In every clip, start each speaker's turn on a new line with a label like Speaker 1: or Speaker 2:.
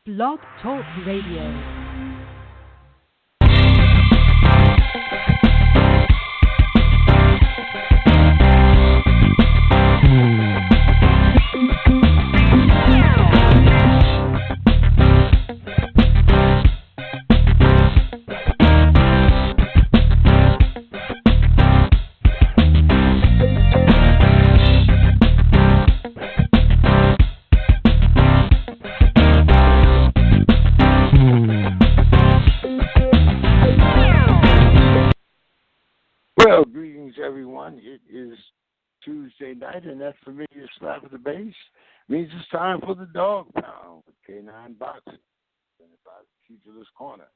Speaker 1: Blog Talk Radio.
Speaker 2: Well, greetings, everyone. It is Tuesday night, and that familiar slap of the bass means it's time for the Dog Pound with K9 Boxing, presented by Tha Pugilist KOrner.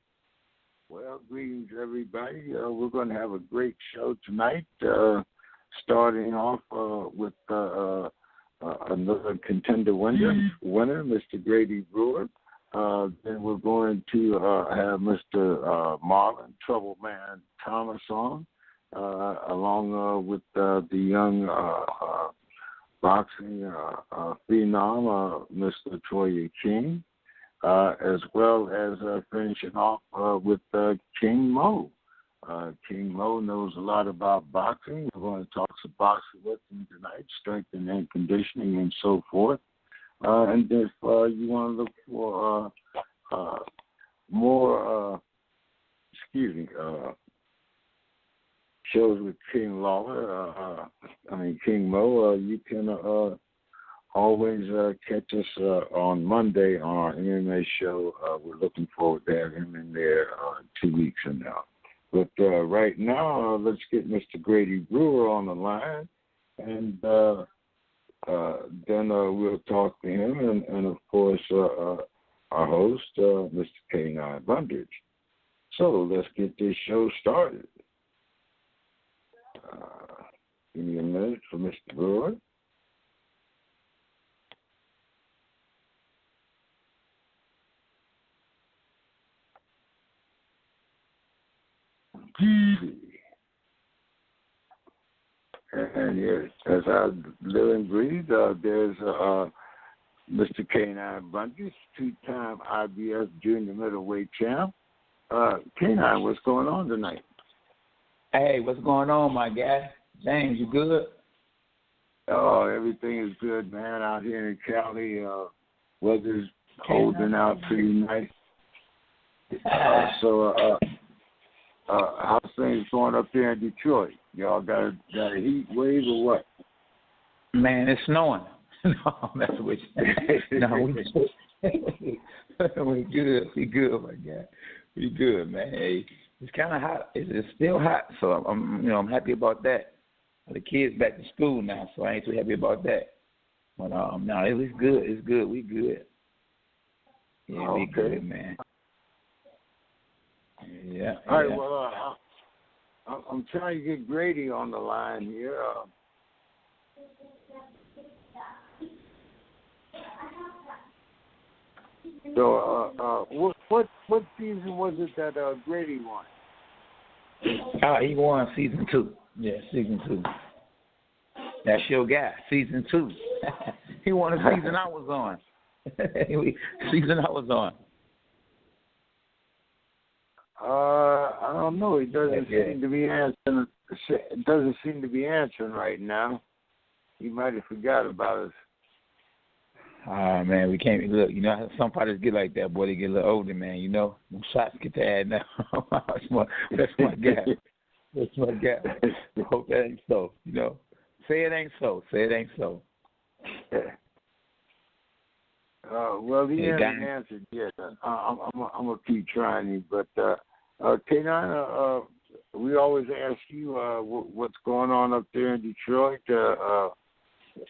Speaker 2: Well, greetings, everybody. We're going to have a great show tonight, starting off with another contender winner, Mr. Grady Brewer. Then we're going to have Mr. Marlon Troubleman Thomas on. Along with the young boxing phenom, Miss Latoya King, as well as finishing off with King Mo. King Mo knows a lot about boxing. We're going to talk some boxing with him tonight, strength and conditioning and so forth. And if you want to look for more, shows with King Mo, you can always catch us on Monday on our MMA show. We're looking forward to having him in there 2 weeks from now. But right now, let's get Mr. Grady Brewer on the line, and then we'll talk to him, and of course, our host, Mr. K9 Bundrage. So let's get this show started. Give me a minute for Mr. Brewer. And yes, as I live and breathe, there's Mr. K9 Bundrage, two-time IBF junior middleweight champ. K9, what's going on tonight?
Speaker 3: Hey, what's going on, my guy? James, you good?
Speaker 2: Oh, everything is good, man. Out here in Cali, weather's holding out pretty nice. How's things going up there in Detroit? Y'all got a heat wave or what?
Speaker 3: Man, it's snowing. No, that's what we good. We good, my guy. We good, man. Hey, it's kind of hot. It's still hot, so I'm happy about that. The kids back to school now, so I ain't too happy about that. But no, it's good. It's good. We good. Yeah, we good, man. Yeah.
Speaker 2: All right. Well, I'm trying to get Grady on the line here. So, what season was it that Grady won?
Speaker 3: He won season 2. Yeah, season 2. That's your guy, season 2. He won the season I was on. Season I was on.
Speaker 2: I don't know. He doesn't seem to be answering. It doesn't seem to be answering right now. He might have forgot about us.
Speaker 3: Man, we can't look. You know, some fighters get like that, boy. They get a little older, man. You know, them shots get to add now. That's my guy. That's my guy. I hope that ain't so. You know, say it ain't so. Say it ain't so.
Speaker 2: Well, he hasn't answered yet. I'm gonna keep trying him. But K9, we always ask you what's going on up there in Detroit.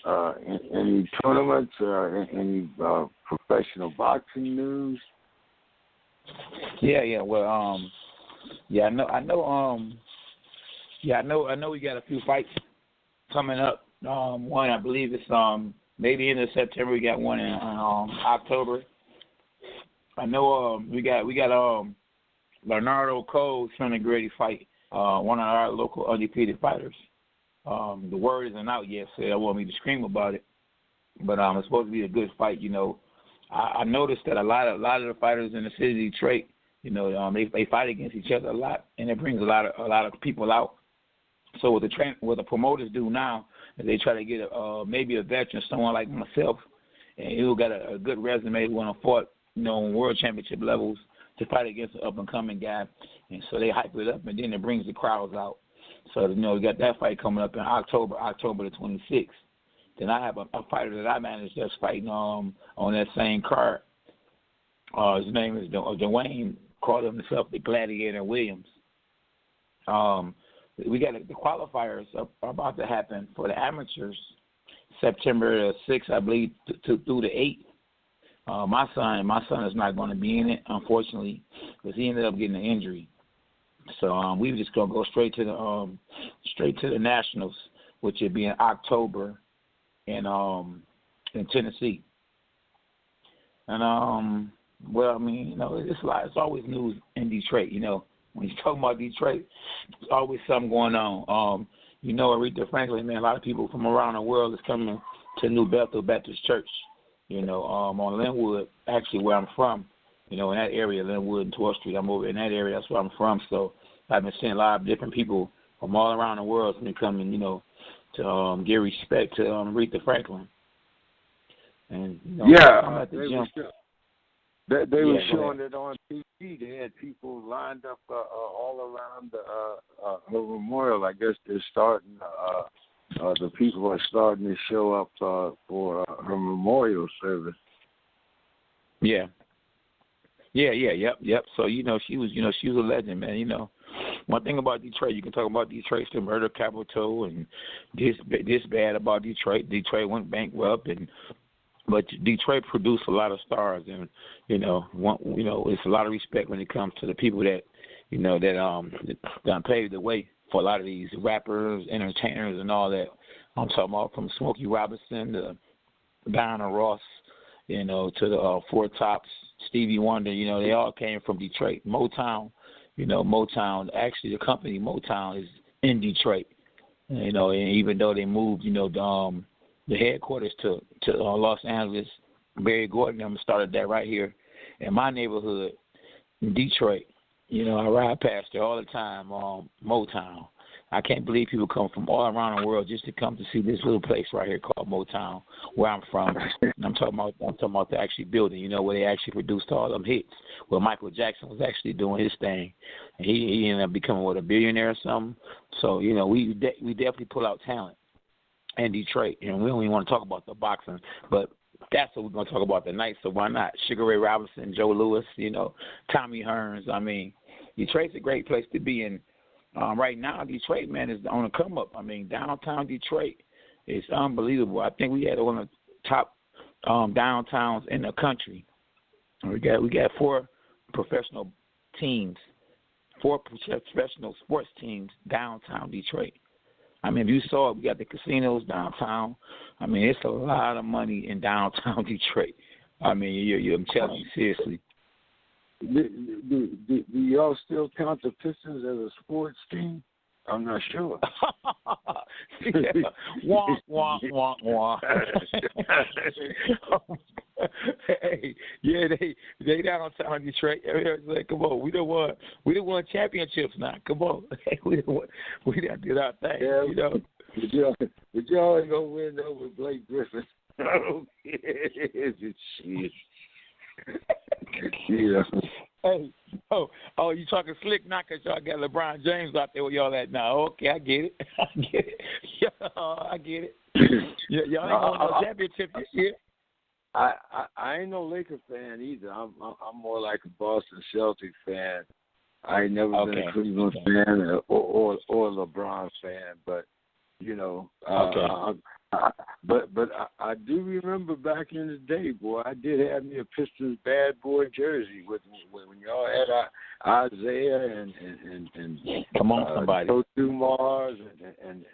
Speaker 2: Any tournaments, any professional boxing news?
Speaker 3: Yeah. Well, I know. We got a few fights coming up. One, I believe it's maybe end of September. We got one in October. I know we got Leonardo Cole trying to Grady fight one of our local undefeated fighters. The word isn't out yet, so I want me to scream about it. But it's supposed to be a good fight, you know. I noticed that a lot of the fighters in the city of Detroit, they fight against each other a lot, and it brings a lot of people out. So what the promoters do now is they try to get maybe a veteran, someone like myself, and who got a good resume, who want to fought on world championship levels to fight against an up and coming guy, and so they hype it up, and then it brings the crowds out. So we got that fight coming up in October the 26th. Then I have a fighter that I managed that's fighting on that same card. His name is Dwayne, called himself the Gladiator Williams. We got the qualifiers are about to happen for the amateurs, September 6th, I believe, through the 8th. My son is not going to be in it, unfortunately, because he ended up getting an injury. So we just gonna go straight to the nationals, which would be in October in Tennessee. And it's always news in Detroit. When you talk about Detroit, there's always something going on. Aretha Franklin, man, a lot of people from around the world is coming to New Bethel Baptist Church. On Linwood, actually where I'm from. In that area, Linwood and 12th Street. I'm over in that area. That's where I'm from. So I've been seeing a lot of different people from all around the world coming, to give respect to Aretha Franklin. And I'm at the gym.
Speaker 2: They were showing it on TV. They had people lined up all around her memorial. I guess they're starting. The people are starting to show up for her memorial service.
Speaker 3: Yeah. Yep. So she was a legend, man. One thing about Detroit, you can talk about Detroit's the murder capital, and this bad about Detroit. Detroit went bankrupt, but Detroit produced a lot of stars, and it's a lot of respect when it comes to the people that that paved the way for a lot of these rappers, entertainers, and all that. I'm talking about from Smokey Robinson to Diana Ross, to the Four Tops, Stevie Wonder. They all came from Detroit. Motown, Motown. Actually, the company Motown is in Detroit. And even though they moved, the headquarters to Los Angeles, Barry Gordon started that right here in my neighborhood in Detroit. I ride past there all the time, Motown. I can't believe people come from all around the world just to come to see this little place right here called Motown, where I'm from. And I'm talking about the actually building, where they actually produced all them hits. Where Michael Jackson was actually doing his thing, and he ended up becoming a billionaire or something. So we definitely pull out talent in Detroit, and we don't even want to talk about the boxing, but that's what we're going to talk about tonight. So why not? Sugar Ray Robinson, Joe Louis, Tommy Hearns. I mean, Detroit's a great place to be in. Right now, Detroit, man, is on the come up. I mean, downtown Detroit is unbelievable. I think we had one of the top downtowns in the country. We got four professional sports teams downtown Detroit. I mean, if you saw it, we got the casinos downtown. I mean, it's a lot of money in downtown Detroit. I mean, I'm telling you, seriously.
Speaker 2: Do y'all still count the Pistons as a sports team? I'm not sure.
Speaker 3: Wah, wah, wah, wah. Hey, yeah, they downtown Detroit. Like, come on, we don't want championships now. Come on, we done did our thing.
Speaker 2: Yeah, Did y'all go win over Blake Griffin? Oh, shit. Yeah.
Speaker 3: Hey, you talking slick now because y'all got LeBron James out there with y'all at now. Okay, I get it. I get it. Yeah, y'all ain't going to no championship this year.
Speaker 2: I ain't no Laker fan either. I'm more like a Boston Celtics fan. I ain't never been a Cleveland fan or LeBron fan, but But I do remember back in the day, boy, I did have me a Pistons bad boy jersey when y'all had Isaiah and
Speaker 3: come on somebody,
Speaker 2: Dumars and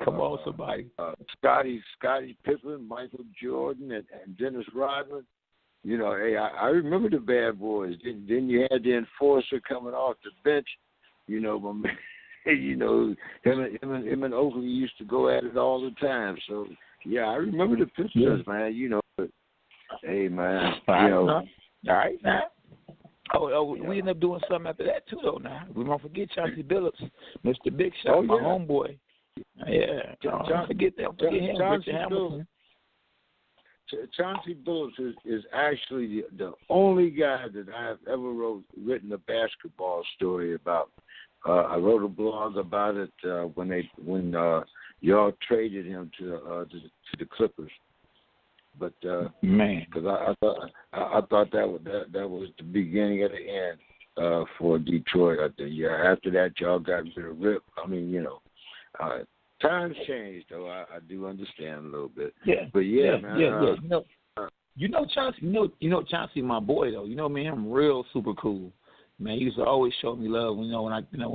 Speaker 3: come on somebody,
Speaker 2: Scottie Pippen, Michael Jordan and Dennis Rodman. Hey, I remember the bad boys. Then you had the enforcer coming off the bench, my man. Him and Oakley used to go at it all the time. So, yeah, I remember the Pistons, man, but Hey, man.
Speaker 3: All right, now. We ended up doing something after that, too, though, now. We won't forget Chauncey Billups, Mr. Big Shot, my homeboy. Yeah. Don't forget that. Forget him, Richard Hamilton.
Speaker 2: Chauncey Billups is actually the only guy that I have ever written a basketball story about. I wrote a blog about it when y'all traded him to the Clippers. But
Speaker 3: man,
Speaker 2: because I thought that was the beginning of the end for Detroit. After that, y'all got rid of Rip. I mean, times changed, though. I do understand a little bit.
Speaker 3: Yeah.
Speaker 2: But man.
Speaker 3: Yeah. Chauncey. Chauncey, my boy, though. Me, I'm real super cool. Man, he used to always show me love. When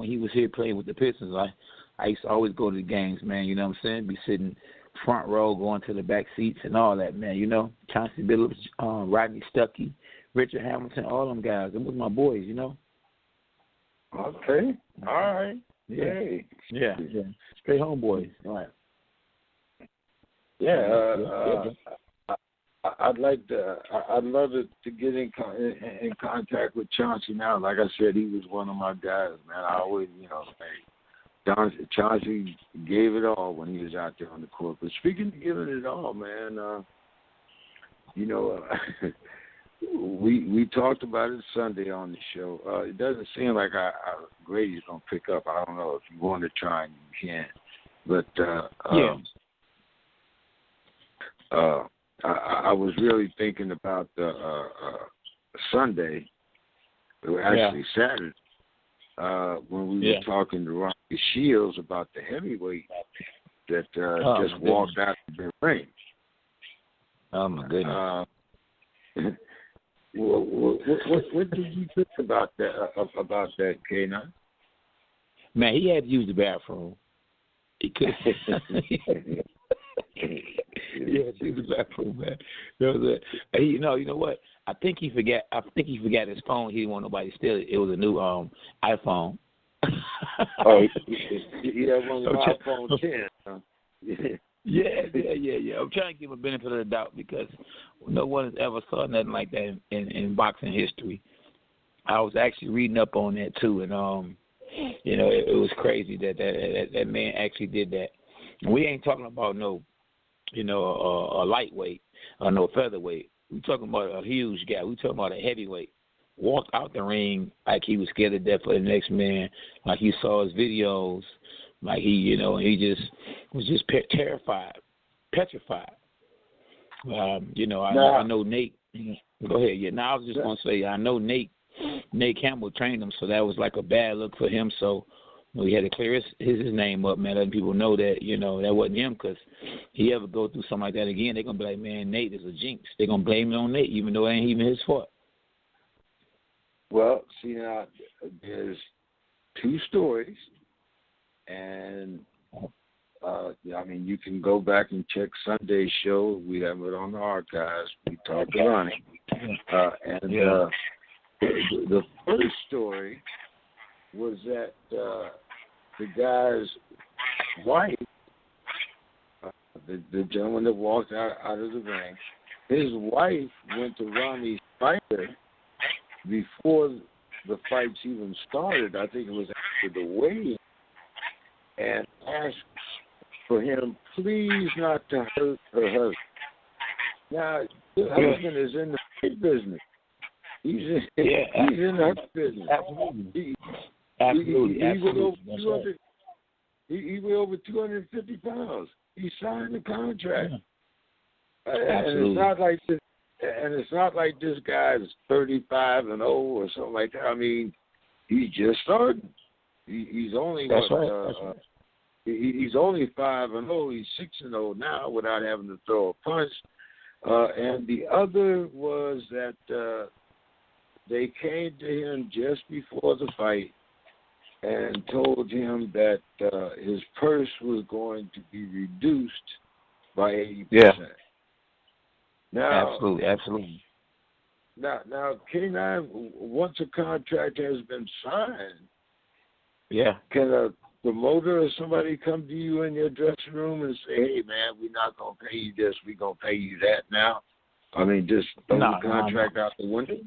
Speaker 3: he was here playing with the Pistons, I used to always go to the games, man. You know what I'm saying? Be sitting front row, going to the back seats and all that, man. Chauncey Billups, Rodney Stuckey, Richard Hamilton, all them guys. Them was my boys,
Speaker 2: Okay. All right.
Speaker 3: Yeah.
Speaker 2: Hey.
Speaker 3: Yeah. Straight homeboys. All right.
Speaker 2: Yeah. I'd love to get in contact with Chauncey now. Like I said, he was one of my guys, man. I always, Chauncey gave it all when he was out there on the court. But speaking of giving it all, man, we talked about it Sunday on the show. It doesn't seem like Grady's going to pick up. I don't know. If you want to try, you can. But I was really thinking about Sunday, actually Saturday, when we were talking to Ronnie Shields about the heavyweight that just walked out of the ring.
Speaker 3: Oh, my goodness.
Speaker 2: What did you think about that, K9?
Speaker 3: Man, he had to use the bathroom. He couldn't. Yeah, he was the bathroom, man. You know what? I think he forgot his phone. He didn't want nobody to steal it. It was a new iPhone.
Speaker 2: He had one of the iPhone 10. Huh?
Speaker 3: Yeah. I'm trying to give him a benefit of the doubt because no one has ever saw nothing like that in boxing history. I was actually reading up on that too, and it was crazy that man actually did that. And we ain't talking about a lightweight or no featherweight. We talking about a huge guy. We talking about a heavyweight. Walked out the ring like he was scared to death for the next man, like you saw his videos, like he just was just terrified, petrified. I know Nate. Go ahead. Yeah. Now I was just gonna say I know Nate Campbell trained him, so that was like a bad look for him. So he had to clear his name up, man, letting people know that, that wasn't him, because he ever go through something like that again, they're going to be like, man, Nate is a jinx. They're going to blame it on Nate, even though it ain't even his fault.
Speaker 2: Well, see, now, there's two stories, and, you can go back and check Sunday's show. We have it on the archives. We talked to Ronnie. The first story was that the guy's wife, the gentleman that walked out of the ring, his wife went to Ronnie's fighter before the fights even started. I think it was after the weigh-in, and asked for him please not to hurt her husband. Now, the husband is in the fight business. He's in the business.
Speaker 3: Absolutely.
Speaker 2: He weighed over 250 pounds. He signed the contract.
Speaker 3: Absolutely.
Speaker 2: And it's not like this guy is 35-0 or something like that. I mean, he's just starting. He's only he's only 5-0. He's 6-0 now without having to throw a punch. And the other was that they came to him just before the fight and told him that his purse was going to be reduced by 80%.
Speaker 3: Yeah.
Speaker 2: Now,
Speaker 3: absolutely.
Speaker 2: Now, K9, once a contract has been signed, can a promoter or somebody come to you in your dressing room and say, hey, man, we're not going to pay you this, we're going to pay you that now? I mean, just throw
Speaker 3: Nah,
Speaker 2: the contract out the window?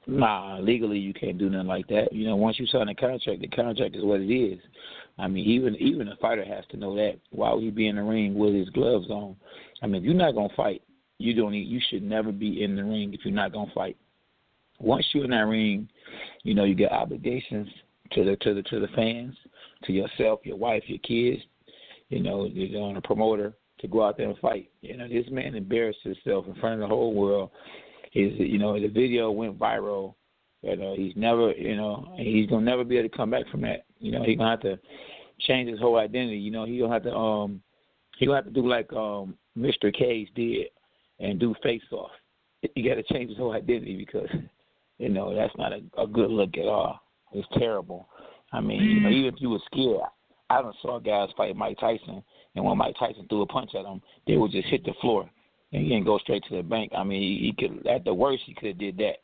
Speaker 3: Nah, legally you can't do nothing like that. You know, once you sign a contract, the contract is what it is. I mean, even a fighter has to know that. Why would he be in the ring with his gloves on? I mean, if you're not gonna fight, you should never be in the ring if you're not gonna fight. Once you're in that ring, you know you get obligations to the fans, to yourself, your wife, your kids. You know, you're on a promoter to go out there and fight. You know, this man embarrassed himself in front of the whole world. The video went viral. He's never, he's gonna never be able to come back from that. You know, he's gonna have to change his whole identity. You know, he's gonna have to do like Mr. Cage did and do face off. You got to change his whole identity because, that's not a good look at all. It's terrible. I mean, even if you were scared, I done saw guys fight Mike Tyson, and when Mike Tyson threw a punch at him, they would just hit the floor, and he didn't go straight to the bank. I mean, he could, at the worst, he could have did that.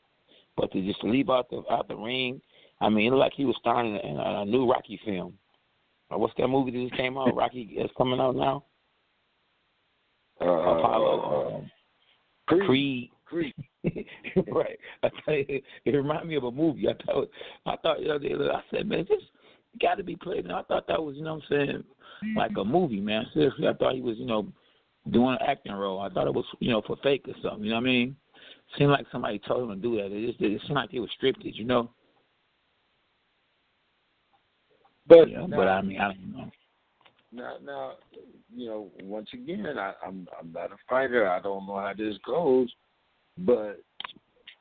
Speaker 3: But to just leave out the ring, I mean, it looked like he was starring in a new Rocky film. What's that movie that just came out? Rocky is coming out now. Apollo. Creed. Right. I tell you, it reminded me of a movie. I thought I said, man, this got to be played. And I thought that was, like a movie, man. Seriously, I thought he was, doing an acting role. I thought it was, for fake or something. You know what I mean? Seemed like somebody told him to do that. It seemed like it was scripted, But I mean, I don't know.
Speaker 2: Now, once again, I'm not a fighter. I don't know how this goes. But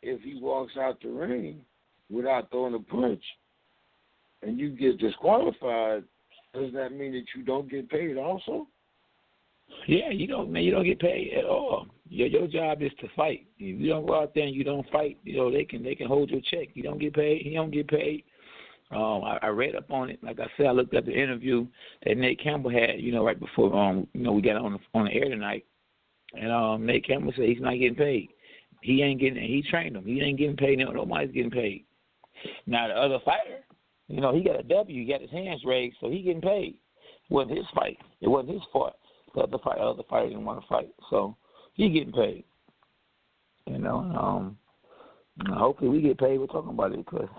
Speaker 2: if he walks out the ring without throwing a punch and you get disqualified, does that mean that you don't get paid also?
Speaker 3: Yeah, you don't get paid at all. Your job is to fight. If you don't go out there and you don't fight, they can hold your check. You don't get paid. He don't get paid. I read up on it. Like I said, I looked at the interview that Nate Campbell had, right before we got on the air tonight, and Nate Campbell said he's not getting paid. He ain't getting. He trained him. He ain't getting paid. Nobody's getting paid. Now the other fighter, he got a W. He got his hands raised, so he getting paid. It wasn't his fight. It wasn't his fault. The other fighter didn't want to fight, so he getting paid. Hopefully we get paid. We're talking about it because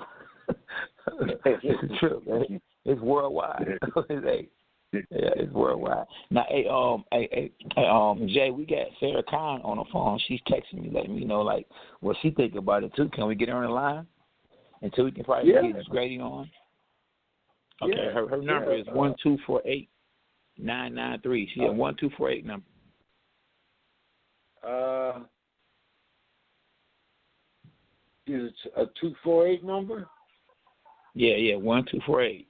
Speaker 3: it's true, man. It's worldwide. It's worldwide. Now, Jay, we got Sarah Khan on the phone. She's texting me, letting me know what she think about it too. Can we get her on the line until we can probably get this Grady on? Okay, yeah. Her number is 1-248-993. She had 1248 number.
Speaker 2: Is it a 248 number?
Speaker 3: Yeah, 1248.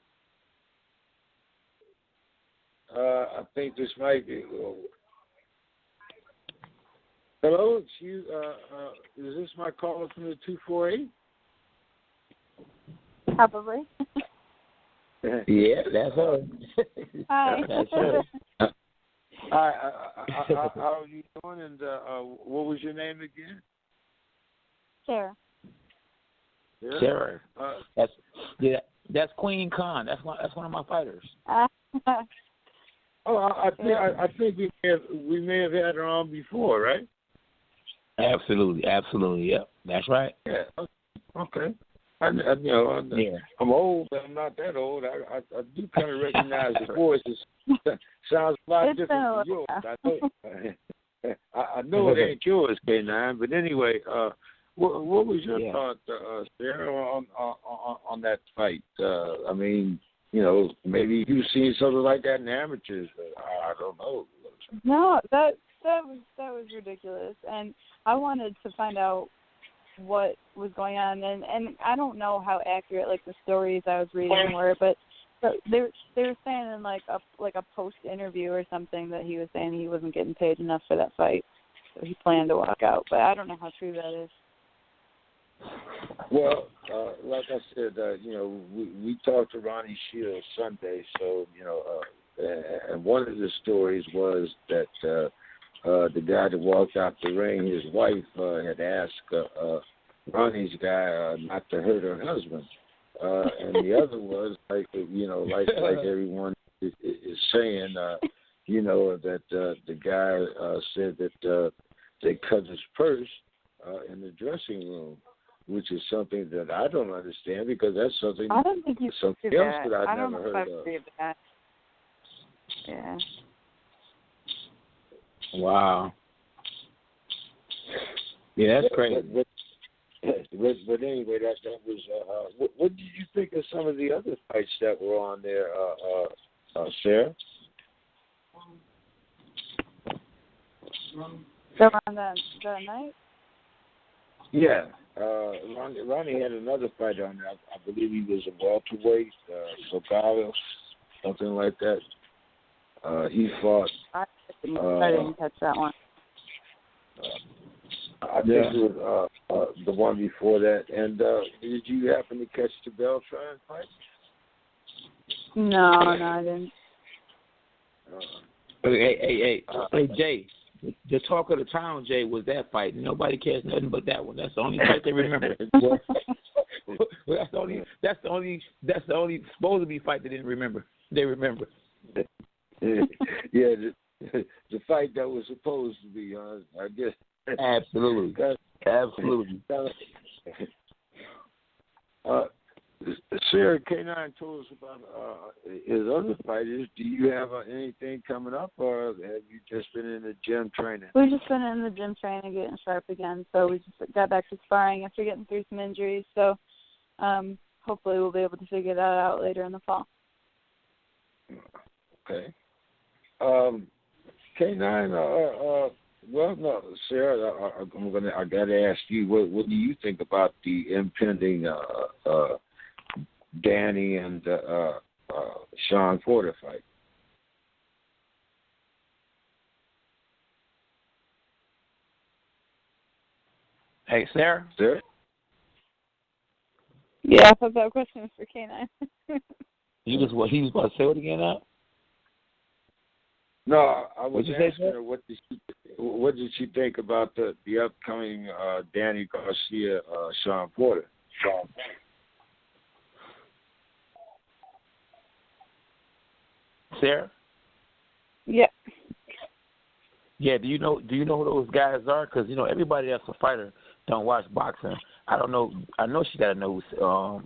Speaker 2: I think this might be. Hello, is this my caller from the 248?
Speaker 4: Probably.
Speaker 3: Yeah, that's her.
Speaker 4: Hi.
Speaker 3: That's her.
Speaker 2: Hi, how are you doing? And what was your name again?
Speaker 4: Sarah.
Speaker 3: Sarah. That's Queen Khan. That's one of my fighters.
Speaker 2: I think we may have had her on before, right?
Speaker 3: Absolutely, yep. That's right.
Speaker 2: Yeah. Okay. I'm old, but I'm not that old. I do kind of recognize the voice. It sounds a lot different from yours. I know it ain't yours, K9. But anyway, what was your thought, Sarah, on that fight? I mean, maybe you've seen something like that in amateurs, but I don't know.
Speaker 4: No, that was ridiculous, and I wanted to find out what was going on, and I don't know how accurate the stories I was reading were, but they were saying in a post interview or something that he was saying he wasn't getting paid enough for that fight, so he planned to walk out. But I don't know how true that is.
Speaker 2: Well, like I said, we talked to Ronnie Shields Sunday, so and one of the stories was that the guy that walked out the ring, his wife had asked Ronnie's guy not to hurt her husband, and the other was like everyone is saying, that the guy said that they cut his purse in the dressing room, which is something that I don't understand because that's something
Speaker 4: I don't think you
Speaker 2: something
Speaker 4: do
Speaker 2: else
Speaker 4: that.
Speaker 2: that I've
Speaker 4: I don't
Speaker 2: never
Speaker 4: know if
Speaker 2: heard
Speaker 4: I
Speaker 2: of.
Speaker 4: believe that. Yeah.
Speaker 3: Wow. Yeah, that's crazy.
Speaker 2: But anyway, that was. What did you think of some of the other fights that were on there, Sarah?
Speaker 4: So on the night?
Speaker 2: Yeah, Ronnie had another fight on there. I believe he was a welterweight, Sogalo, something like that. He fought.
Speaker 4: I didn't catch that one.
Speaker 2: I think it was the one before that. And did you happen to catch the Beltran fight?
Speaker 4: No, I didn't.
Speaker 3: Hey, Jay. The talk of the town, Jay, was that fight. Nobody cares nothing but that one. That's the only fight they remember. Well, that's the only supposed to be fight they didn't remember. They remember.
Speaker 2: Yeah, the fight that was supposed to be, I guess.
Speaker 3: Absolutely. Absolutely.
Speaker 2: Sarah, K9 told us about his other fighters. Do you have anything coming up, or have you just been in the gym training?
Speaker 4: We've just been in the gym training, getting sharp again. So we just got back to sparring after getting through some injuries. So hopefully we'll be able to figure that out later in the fall.
Speaker 2: Okay. K9, well, no, Sarah, I got to ask you, what do you think about the impending Danny and Sean Porter fight?
Speaker 3: Hey, Sarah?
Speaker 2: Sarah?
Speaker 4: Yeah, I thought that question was for K9.
Speaker 3: He was about to say it again now?
Speaker 2: No, I was asking
Speaker 3: say,
Speaker 2: her what did she think about the upcoming Danny Garcia Sean Porter?
Speaker 3: Sarah?
Speaker 4: Yeah.
Speaker 3: Yeah. Do you know who those guys are? Because everybody that's a fighter don't watch boxing. I don't know. I know she got to know who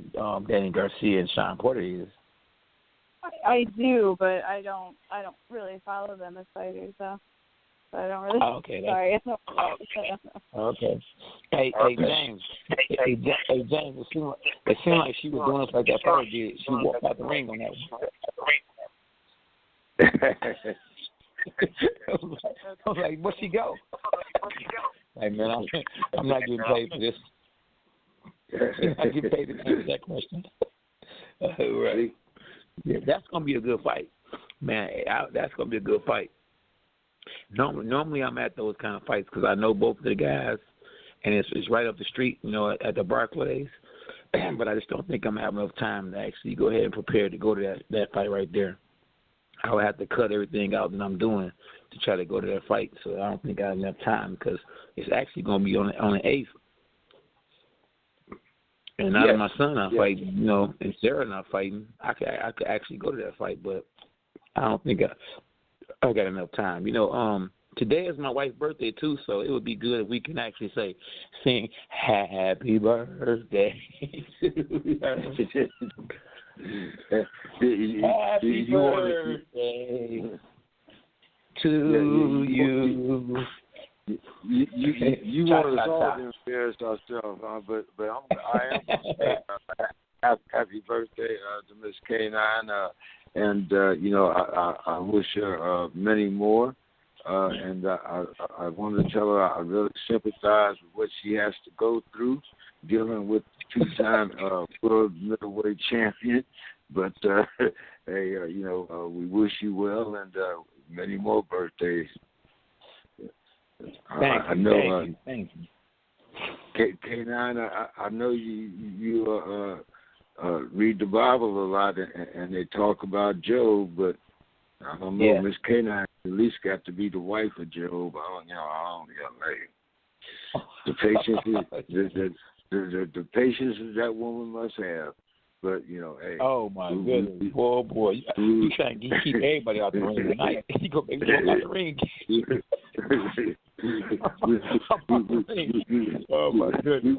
Speaker 3: Danny Garcia and Sean Porter is.
Speaker 4: I do, but I don't really follow them as fighters, so I don't really.
Speaker 3: Oh, okay.
Speaker 4: Sorry.
Speaker 3: Okay. Hey, James. Hey, James. It seemed like she was doing us like that fighter did. She walked out the ring on that one. I was like, where'd she go? Hey, man, I'm not getting paid for this. I'm not getting paid to answer that question. Right. Yeah, that's going to be a good fight. Man, that's going to be a good fight. Normally I'm at those kind of fights because I know both of the guys, and it's right up the street, at the Barclays. But I just don't think I'm having enough time to actually go ahead and prepare to go to that fight right there. I would have to cut everything out that I'm doing to try to go to that fight. So I don't think I have enough time because it's actually going to be on the 8th. And now that my son not fighting, and Sarah not fighting, I could actually go to that fight, but I don't think I got enough time. Today is my wife's birthday too, so it would be good if we can actually sing "Happy Birthday" to her. Happy birthday to you.
Speaker 2: You want us all to embarrass ourselves, but I am going to say happy birthday to Miss K9, and I wish her many more. And I wanted to tell her I really sympathize with what she has to go through dealing with two-time world middleweight champion. But hey, we wish you well and many more birthdays.
Speaker 3: Thank you.
Speaker 2: K9, I know you read the Bible a lot, and they talk about Job, but I don't know. Miss K9 at least got to be the wife of Job. The patience, the patience that woman must have. But hey.
Speaker 3: Oh my goodness, boy! You trying to keep everybody out the ring tonight? You go out the ring. Oh my goodness!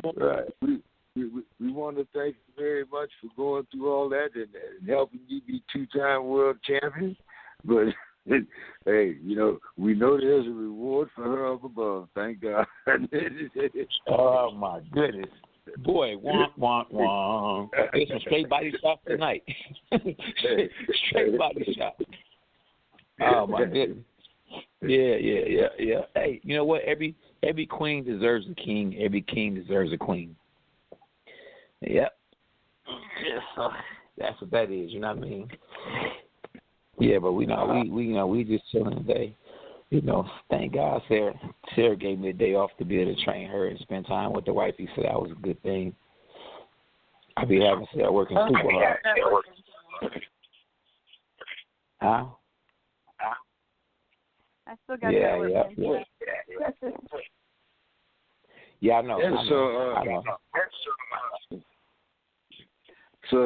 Speaker 2: We want to thank you very much for going through all that and helping you be 2-time world champion. But hey, we know there's a reward for her up above. Thank God.
Speaker 3: Oh my goodness. Boy, womp. There's some straight body shots tonight. Straight body shots. Oh my goodness. Yeah. Hey, you know what? Every queen deserves a king. Every king deserves a queen. Yep. Yeah, that's what that is. You know what I mean? Yeah, but we just chilling today. Thank God Sarah gave me a day off to be able to train her and spend time with the wifey, so that was a good thing. I be having Sarah working super hard. Huh?
Speaker 4: I still got that working.
Speaker 3: Yeah, I know.
Speaker 2: Yeah,
Speaker 3: I know.
Speaker 2: So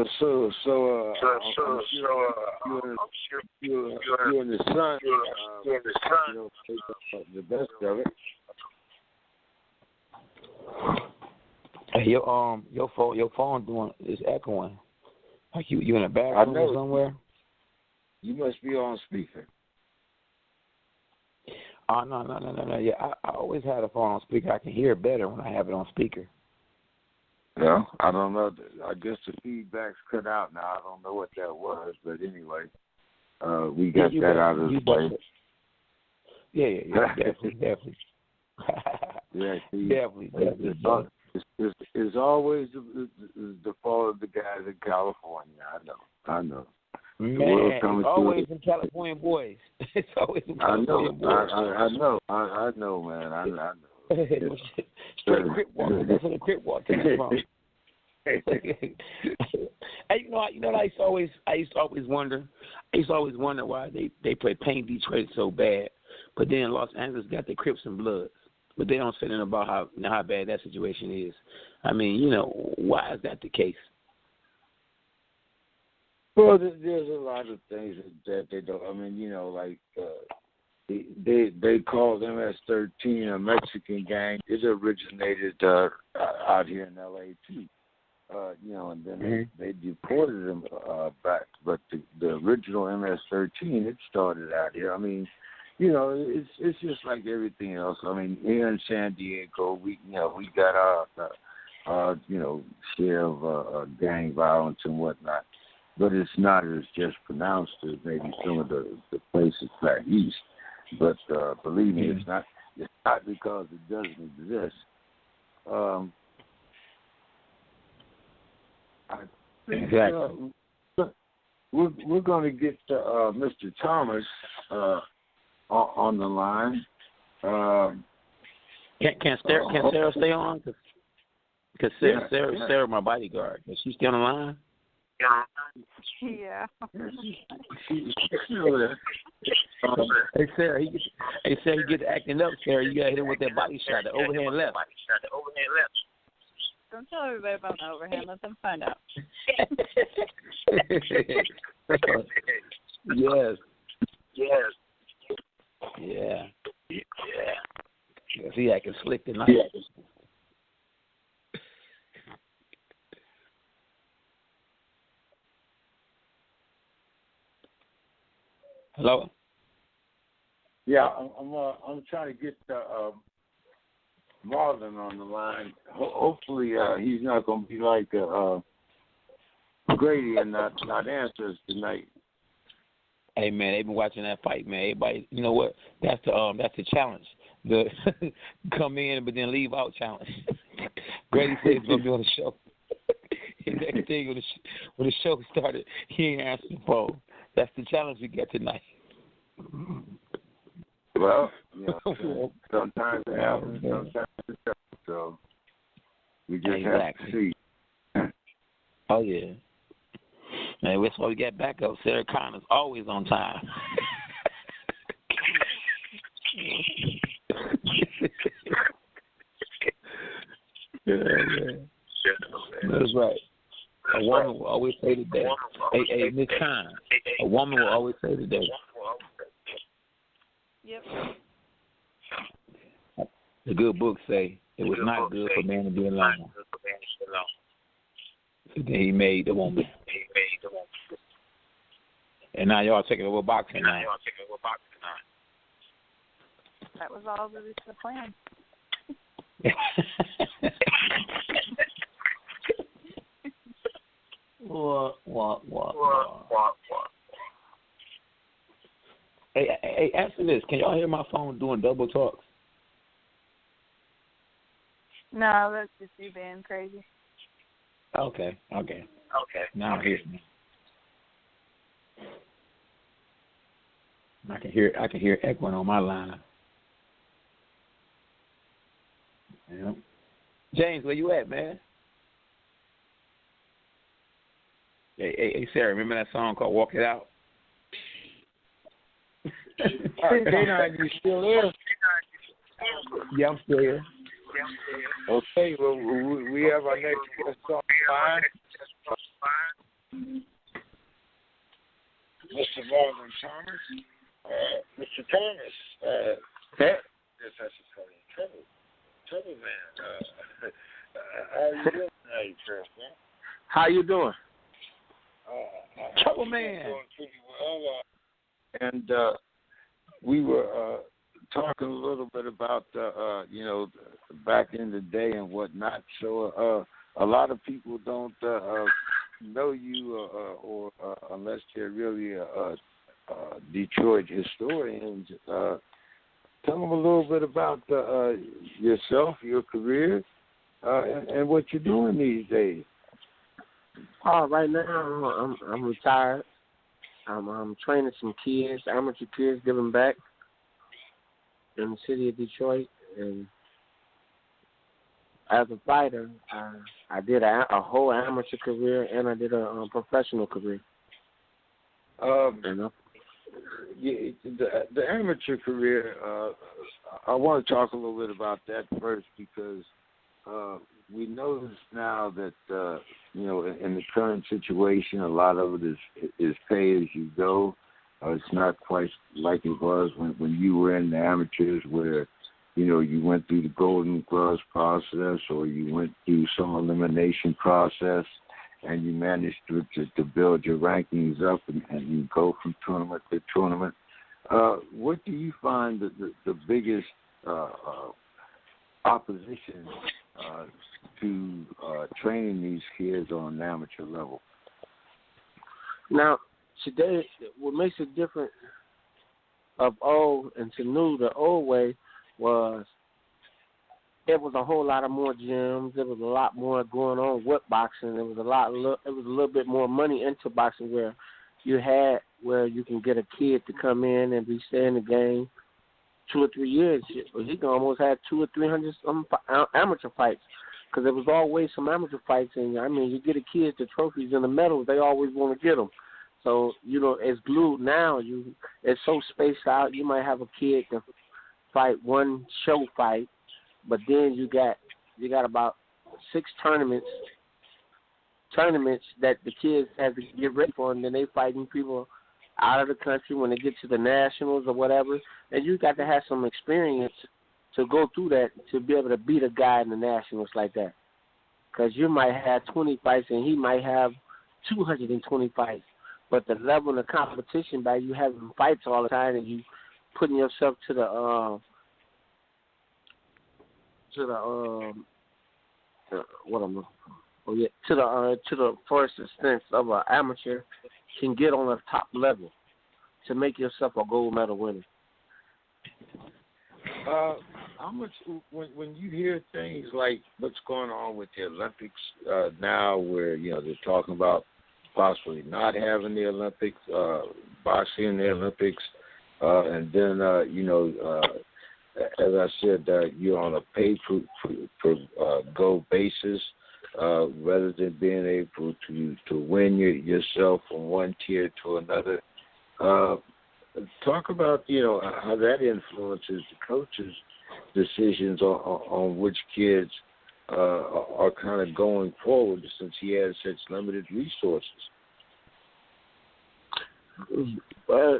Speaker 2: you're in the sun. The best of it.
Speaker 3: Hey, your phone is echoing. Like you in a bathroom or somewhere?
Speaker 2: You must be on speaker.
Speaker 3: Oh no. Yeah, I always had a phone on speaker. I can hear it better when I have it on speaker.
Speaker 2: Yeah, I don't know. I guess the feedback's cut out now. I don't know what that was, but anyway, we got that out of the way.
Speaker 3: Yeah, definitely.
Speaker 2: Yeah, see,
Speaker 3: definitely.
Speaker 2: It's always the fault of the guys in California. I know.
Speaker 3: Man, it's always in California boys. It's always in California boys.
Speaker 2: I know, man. I know.
Speaker 3: Straight crip walk. That's where the crip walk came from. Hey, you know what I used to always wonder why they play Paint Detroit so bad, but then Los Angeles got the Crips and Bloods, but they don't say anything about how bad that situation is. I mean, why is that the case?
Speaker 2: Well, there's a lot of things that they don't. I mean, like they call them MS-13 a Mexican gang. It originated out here in L.A. too. And then they deported them back. But the original MS-13, it started out here. I mean, it's just like everything else. I mean, here in San Diego, we got our share of gang violence and whatnot. But it's not as just pronounced as maybe some of the places back east. But believe me, it's not because it doesn't exist. I think
Speaker 3: exactly.
Speaker 2: We're going to get Mr. Thomas on the line.
Speaker 3: Can Sarah stay on? Because Sarah, my bodyguard, is she still on the line?
Speaker 4: Yeah.
Speaker 3: Hey Sarah, he gets acting up. Sarah, you gotta hit him with that body shot, the overhand left.
Speaker 4: Don't tell everybody about my overhand. Let them find out.
Speaker 3: Yes. Yeah. See, I can slick tonight. Hello.
Speaker 2: Yeah, I'm trying to get Marlon on the line. Hopefully, he's not going to be like Grady and not answer us tonight.
Speaker 3: Hey man, they've been watching that fight, man. Everybody, you know what? That's the challenge. The come in but then leave out challenge. Grady said he's going to be on the show. Next thing when the show started, he ain't answering the phone. That's the challenge we get tonight.
Speaker 2: Well, sometimes it happens, sometimes it doesn't. So we just have to see.
Speaker 3: Oh yeah. Man, that's why we got backup. Sarah Connor's always on time. Yeah, man. That's right. A woman will always say today. Hey, Miss Khan. A woman will always say today.
Speaker 4: Yep.
Speaker 3: good book say it was not good for man to be alone. So then he made the woman. And now y'all taking over boxing now.
Speaker 4: That was all the plan.
Speaker 3: What? Hey, answer this. Can y'all hear my phone doing double talks?
Speaker 4: No, that's just you being crazy.
Speaker 3: Okay. Now I'm here. I can hear echoing on my line. Yeah. James, where you at, man? Hey, Sarah, remember that song called "Walk It Out"?
Speaker 2: K9, you still there?
Speaker 3: Yeah, I'm still here.
Speaker 2: Okay, well, we have our next guest on the line. Mr. Marvin Thomas. Mr. Thomas. Yes, I should call you Trouble Man. How you doing tonight, sir?
Speaker 5: How you doing?
Speaker 3: Trouble Man.
Speaker 2: Doing pretty well. And we were talking a little bit about, back in the day and whatnot. So a lot of people don't know you or unless they're really Detroit historians. Tell them a little bit about yourself, your career, and what you're doing these days.
Speaker 5: Right now I'm retired. I'm training some kids, amateur kids, giving back in the city of Detroit. And as a fighter, I did a whole amateur career and I did a professional career.
Speaker 2: The amateur career, I want to talk a little bit about that first because we notice now that, in the current situation, a lot of it is pay as you go. It's not quite like it was when you were in the amateurs where, you went through the Golden Gloves process or you went through some elimination process and you managed to build your rankings up and you go from tournament to tournament. What do you find the biggest opposition to training these kids on an amateur level?
Speaker 5: Now, today, what makes it different of old and to new, the old way was there was a whole lot of more gyms. There was a lot more going on with boxing. There was a little bit more money into boxing where you can get a kid to come in and be stay in the game 2 or 3 years. He can almost have 200 or 300 amateur fights because there was always some amateur fights. And you get a kid the trophies and the medals, they always want to get them. So it's glued now. It's so spaced out. You might have a kid to fight one show fight, but then you got about 6 tournaments that the kids have to get ready for, and then they fighting people out of the country when they get to the nationals or whatever. And you got to have some experience to go through that to be able to beat a guy in the nationals like that. Because you might have 20 fights and he might have 220 fights. But the level of the competition by you having fights all the time and you putting yourself to the first instance of an amateur can get on a top level to make yourself a gold medal winner.
Speaker 2: How much when you hear things like what's going on with the Olympics now, where they're talking about possibly not having the Olympics, boxing in the Olympics, and then as I said, you're on a pay per go basis rather than being able to win yourself from one tier to another. Talk about how that influences the coaches' decisions on which kids are kind of going forward since he has such limited resources.
Speaker 5: Well,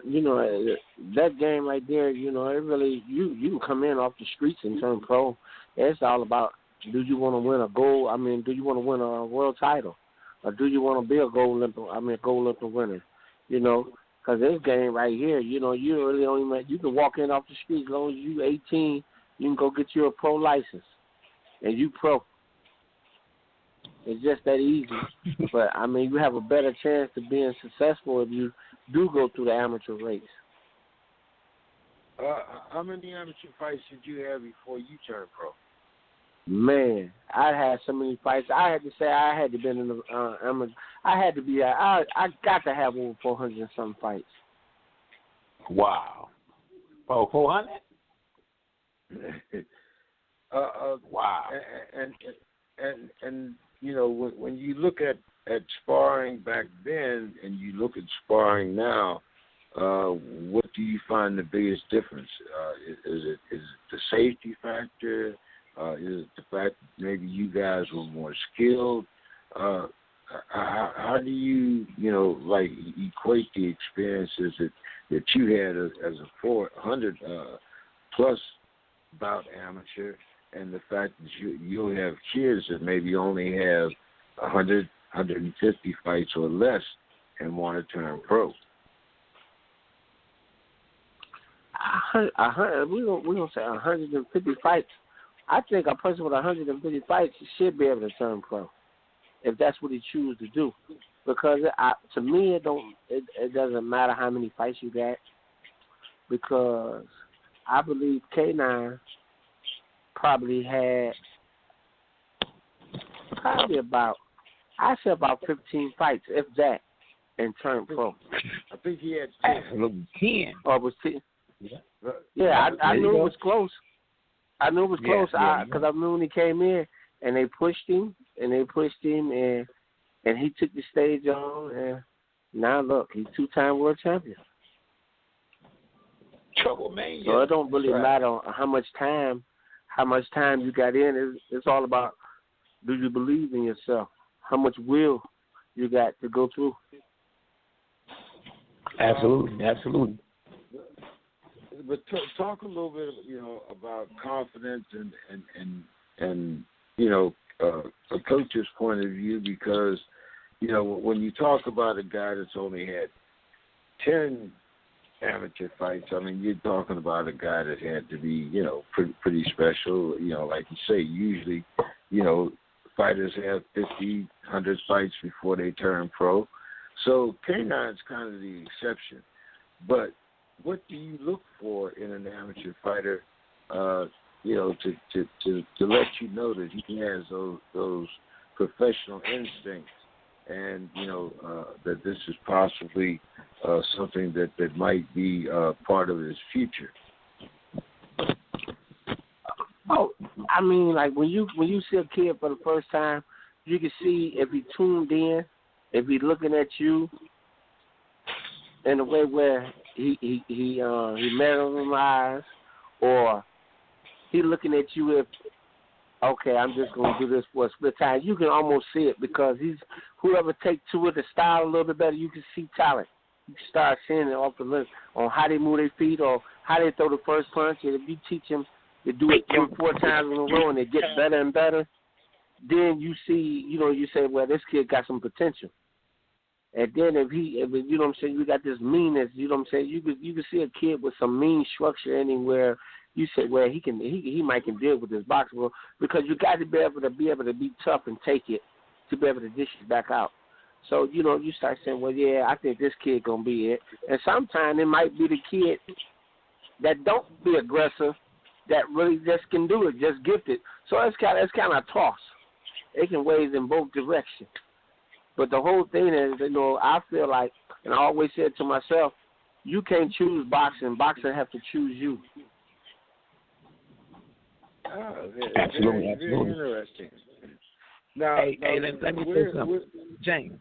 Speaker 5: that game right there, it really you can come in off the streets and turn pro. It's all about, do you want to win a gold? I mean, do you want to win a world title, or do you want to be a gold Olympic winner? Because this game right here, you really only you can walk in off the street as long as you 18, you can go get you a pro license, and you pro. It's just that easy. But, I mean, you have a better chance of being successful if you do go through the amateur race.
Speaker 2: How many amateur fights did you have before you turned pro?
Speaker 5: Man, I had so many fights. I had to say I had to be in the amateur. I got to have over 400 and some fights.
Speaker 3: Wow. Oh, 400?
Speaker 2: Wow. And when you look at sparring back then and you look at sparring now, what do you find the biggest difference? Is it the safety factor? Is it the fact that maybe you guys were more skilled? How do you equate the experiences that you had as a 400 plus bout amateur, and the fact that you'll have kids that maybe only have 100, 150 fights or less and want to turn pro?
Speaker 5: We're going to say 150 fights. I think a person with 150 fights should be able to turn pro, if that's what he chooses to do. Because to me, it doesn't matter how many fights you got, because I believe K9 probably had about 15 fights, if that, and turned pro.
Speaker 2: I think he had
Speaker 3: 10.
Speaker 5: Or it was 10. Yeah, I knew it was close. I knew it was close because I remember when he came in and they pushed him and he took the stage on, and now look, he's 2-time world champion.
Speaker 3: Trouble, man.
Speaker 5: So it don't really matter how much time you got in. It's all about, do you believe in yourself? How much will you got to go through?
Speaker 3: Absolutely.
Speaker 2: But talk a little bit, about confidence and a coach's point of view, because, when you talk about a guy that's only had 10 amateur fights, I mean, you're talking about a guy that had to be, pretty special. Like you say, usually, fighters have 50, 100 fights before they turn pro. So K9's kind of the exception. But what do you look for in an amateur fighter, to let you know that he has those professional instincts, and that this is possibly something that might be part of his future?
Speaker 5: Oh, I mean, like when you see a kid for the first time, you can see if he tuned in, if he's looking at you in a way where he mesmerized, or he looking at you if, okay, I'm just going to do this for a split time. You can almost see it, because whoever take to it, the style a little bit better, you can see talent. You can start seeing it off the list on how they move their feet or how they throw the first punch. And if you teach them to do it 3 or 4 times in a row and they get better and better, then you see, you say, well, this kid got some potential. And then if you got this meanness, you can see a kid with some mean structure anywhere. You say, well, he might can deal with this boxing, because you got to be able to be tough and take it to be able to dish it back out. So, you start saying, well, yeah, I think this kid going to be it. And sometimes it might be the kid that don't be aggressive, that really just can do it, just gifted. So it's kind of a toss. It can ways in both directions. But the whole thing is, I feel like, and I always said to myself, you can't choose boxing. Boxing have to choose you.
Speaker 2: Absolutely. Very interesting. Now,
Speaker 3: let me say something. James.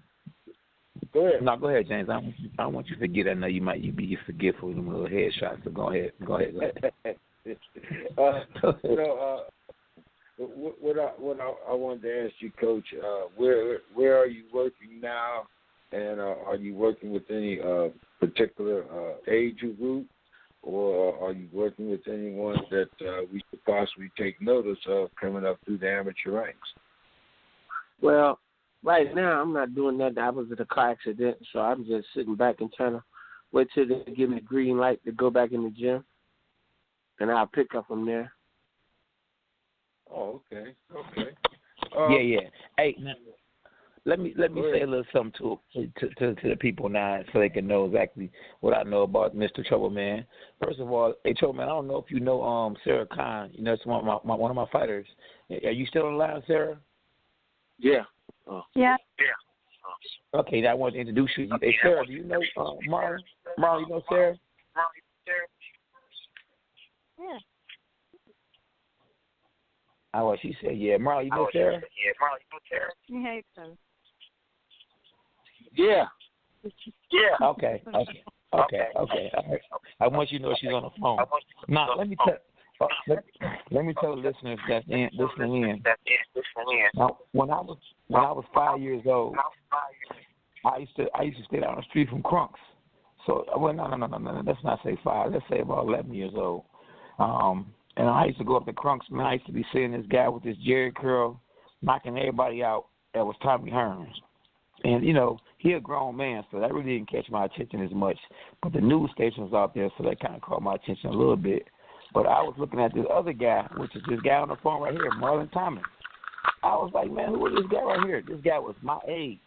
Speaker 2: Go ahead.
Speaker 3: No, go ahead, James. I don't want you to forget. I know you be forgetful of them little headshots, so go ahead. What I wanted to ask you, Coach, where are you working now?
Speaker 2: And are you working with any particular age group, or are you working with anyone that we should possibly take notice of coming up through the amateur ranks?
Speaker 5: Well, right now I'm not doing that. I was in a car accident, so I'm just sitting back and trying to wait till they give me the green light to go back in the gym, and I'll pick up from there.
Speaker 2: Oh, okay.
Speaker 3: Yeah. Hey, now, let me say a little something to the people now, so they can know exactly what I know about Mr. Trouble Man. First of all, hey Trouble Man, I don't know if you know Sarah Khan. You know, it's one of my fighters. Are you still alive, Sarah?
Speaker 5: Yeah.
Speaker 4: Yeah.
Speaker 3: Okay, now I want to introduce you. Hey, Sarah, do you know Marlon? Marlon, you know Sarah?
Speaker 4: Yeah.
Speaker 3: Oh, well, she said, yeah. Marlon, you know Sarah?
Speaker 4: Yeah, it does.
Speaker 5: Yeah.
Speaker 3: Okay. All right. I want you to know she's on the phone. Now, let me tell the listeners that's listening in. Now, when I was 5 years old, I used to stay down the street from Crunks. So, well, no. Let's not say 5. Let's say about 11 years old. And I used to go up to Crunks, man. I used to be seeing this guy with this Jerry curl, knocking everybody out. That was Tommy Hearns. And, you know, he a grown man, so that really didn't catch my attention as much. But the news stations out there, so that kind of caught my attention a little bit. But I was looking at this other guy, which is this guy on the phone right here, Marlon Thomas. I was like, man, who is this guy right here? This guy was my age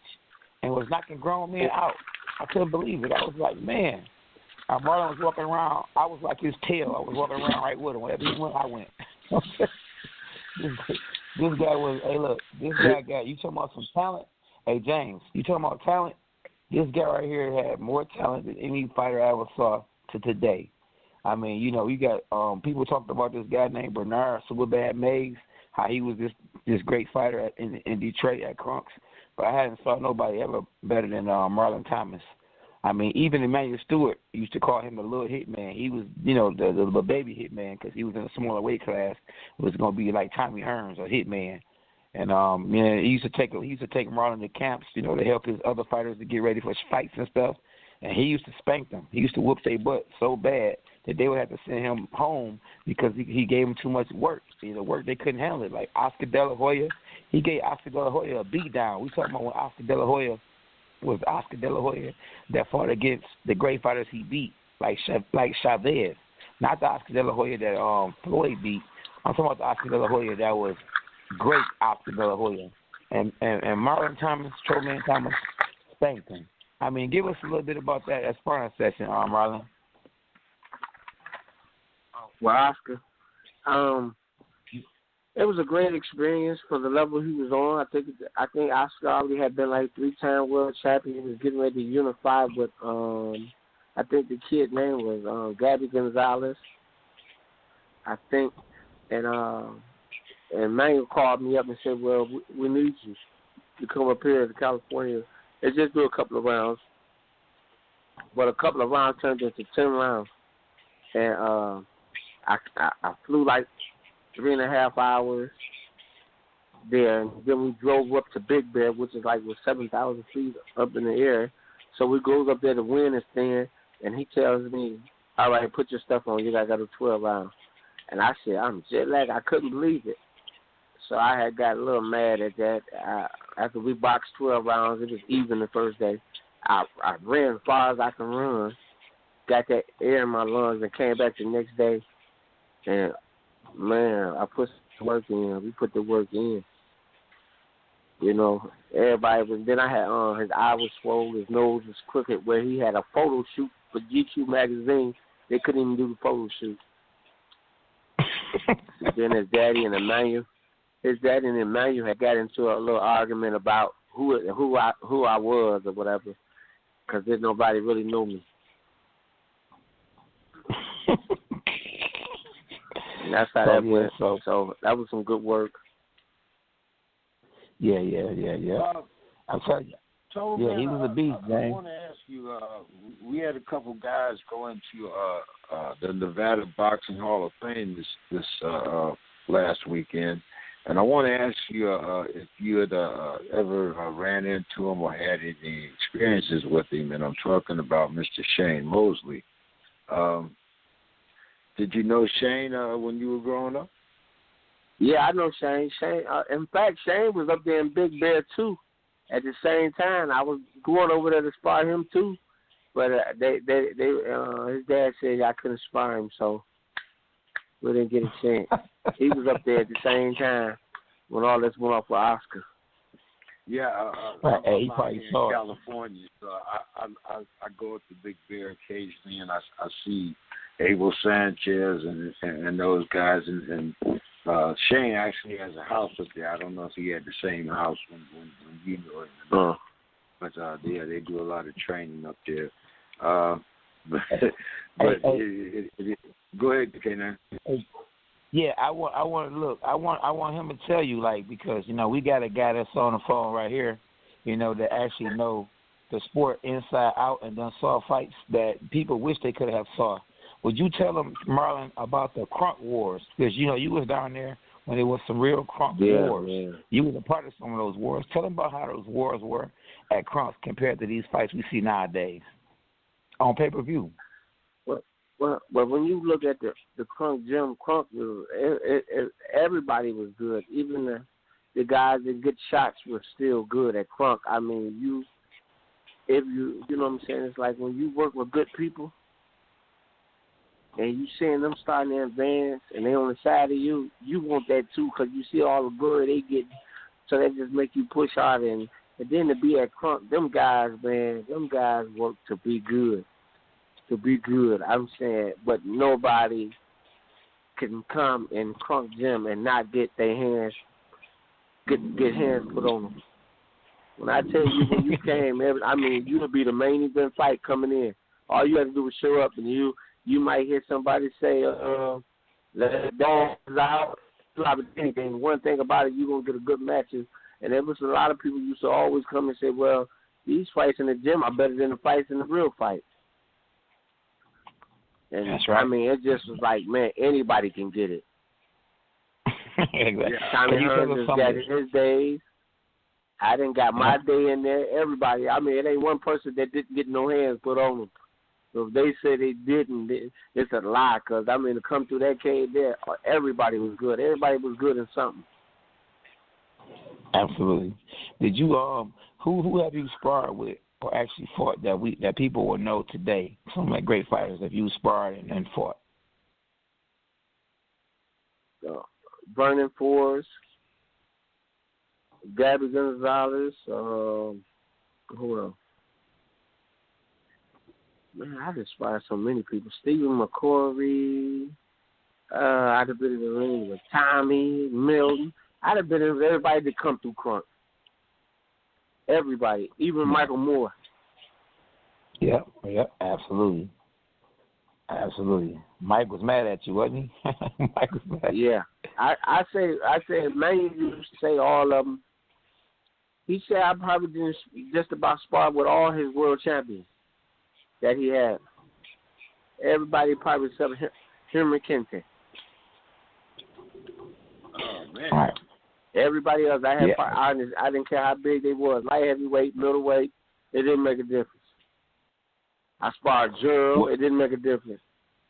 Speaker 3: and was knocking grown men out. I couldn't believe it. I was like, man. Marlon was walking around. I was like his tail. I was walking around right with him. Wherever he went, I went. This guy was, hey, look, this guy got, you talking about some talent? Hey, James, you talking about talent? This guy right here had more talent than any fighter I ever saw to today. I mean, you know, you got people talking about this guy named Bernard Superbad Mays, how he was this great fighter in Detroit at Crunks. But I hadn't saw nobody ever better than Marlon Thomas. I mean, even Emmanuel Stewart used to call him the little hitman. He was, you know, the baby hitman because he was in a smaller weight class. It was going to be like Tommy Hearns or hitman. And he used to take Marlon to camps, you know, to help his other fighters to get ready for fights and stuff. And he used to spank them. He used to whoop their butt so bad that they would have to send him home because he gave them too much work. You know, work they couldn't handle it. Like Oscar De La Hoya, he gave Oscar De La Hoya a beat down. We talking about when Oscar De La Hoya was Oscar De La Hoya that fought against the great fighters he beat, like Chavez. Not the Oscar De La Hoya that Floyd beat. I'm talking about the Oscar De La Hoya that was great Oscar De La Hoya. And Marlon Thomas, Trollman Thomas, spanked him. I mean, give us a little bit about that sparring session, Marlon.
Speaker 5: Well, Oscar, it was a great experience for the level he was on. I think Oscar already had been like 3-time world champion. He was getting ready to unify with I think the kid name was Gabby Gonzalez, I think. And Manuel called me up and said, well, we need you to come up here to California and just do a couple of rounds. But a couple of rounds turned into 10 rounds. And I flew like 3.5 hours there. And then we drove up to Big Bear, which is like 7,000 feet up in the air. So we goes up there to win and stand, and he tells me, all right, put your stuff on. You got to go 12 rounds. And I said, I'm jet lagged. I couldn't believe it. So I had got a little mad at that. After we boxed 12 rounds, it was even the first day. I ran as far as I can run, got that air in my lungs, and came back the next day. And, man, I put the work in. We put the work in. You know, everybody was. Then I had his eye was swollen, his nose was crooked, where he had a photo shoot for GQ magazine. They couldn't even do the photo shoot. Then his daddy and Emmanuel had got into a little argument about who I was or whatever, because there's nobody really knew me. And that's how that went. So that was some good work.
Speaker 3: Yeah. I'm sorry. Yeah, he was a beast, man.
Speaker 2: I want to ask you, we had a couple guys go into the Nevada Boxing Hall of Fame this last weekend, And I want to ask you if you had ever ran into him or had any experiences with him, and I'm talking about Mr. Shane Mosley. Did you know Shane when you were growing up?
Speaker 5: Yeah, I know Shane. In fact, Shane was up there in Big Bear too. At the same time, I was going over there to spar him too, but his dad said I couldn't spar him, so we didn't get a chance. He was up there at the same time when all this went off with Oscar.
Speaker 2: Yeah, I'm out here in California, so I go up to Big Bear occasionally, and I see Abel Sanchez and those guys, and Shane actually has a house up there. I don't know if he had the same house when you knew it, but yeah, they do a lot of training up there. But go ahead, K9.
Speaker 3: Yeah, I want him to tell you, like, because we got a guy that's on the phone right here, that actually know the sport inside out and done saw fights that people wish they could have saw. Would you tell them, Marlon, about the Crunk Wars? Because you was down there when there was some real Crunk wars. Yeah. You was a part of some of those wars. Tell them about how those wars were at Crunk compared to these fights we see nowadays on pay-per-view.
Speaker 5: Well, when you look at the Crunk gym, everybody was good. Even the guys that get shots were still good at Crunk. I mean, if you know what I'm saying, it's like when you work with good people and you seeing them starting to advance and they on the side of you, you want that too because you see all the glory they get. So that just make you push harder. And then to be at Crunk, them guys work to be good. I'm saying, but nobody can come in Crunk Gym and not get their hands get hands put on them. When I tell you when you came, you would be the main event fight coming in. All you had to do was show up, and you might hear somebody say, "Let it dogs out." Anything. One thing about it, you're gonna get a good matches, and there was a lot of people used to always come and say, "Well, these fights in the gym are better than the fights in the real fight." And
Speaker 3: that's right.
Speaker 5: It just was like, man, anybody can get it.
Speaker 3: Exactly.
Speaker 5: Tommy Hearns has got his days. I done got my day in there. Everybody, it ain't one person that didn't get no hands put on them. So if they say they didn't, it's a lie. Because, to come through that cave there, everybody was good. Everybody was good in something.
Speaker 3: Absolutely. Did you, who have you sparred with or actually fought that people will know today? Some of the great fighters that you sparred and fought.
Speaker 5: Vernon Forrest, Gabby Gonzalez, who else? Man, I just inspired so many people. Stephen McCory. I'd have been in the ring with Tommy, Milton. I'd have been in everybody that come through Crunk. Everybody, even Michael Moore.
Speaker 3: Yep, absolutely. Mike was mad at you, wasn't he? Mike was mad.
Speaker 5: Yeah, I say, man, you say all of them. He said I probably didn't just about spar with all his world champions that he had. Everybody probably except Henry Kente.
Speaker 2: Oh man.
Speaker 3: All right.
Speaker 5: Everybody else, I didn't care how big they was. Light heavyweight, middleweight, it didn't make a difference. I sparred Gerald, it didn't make a difference.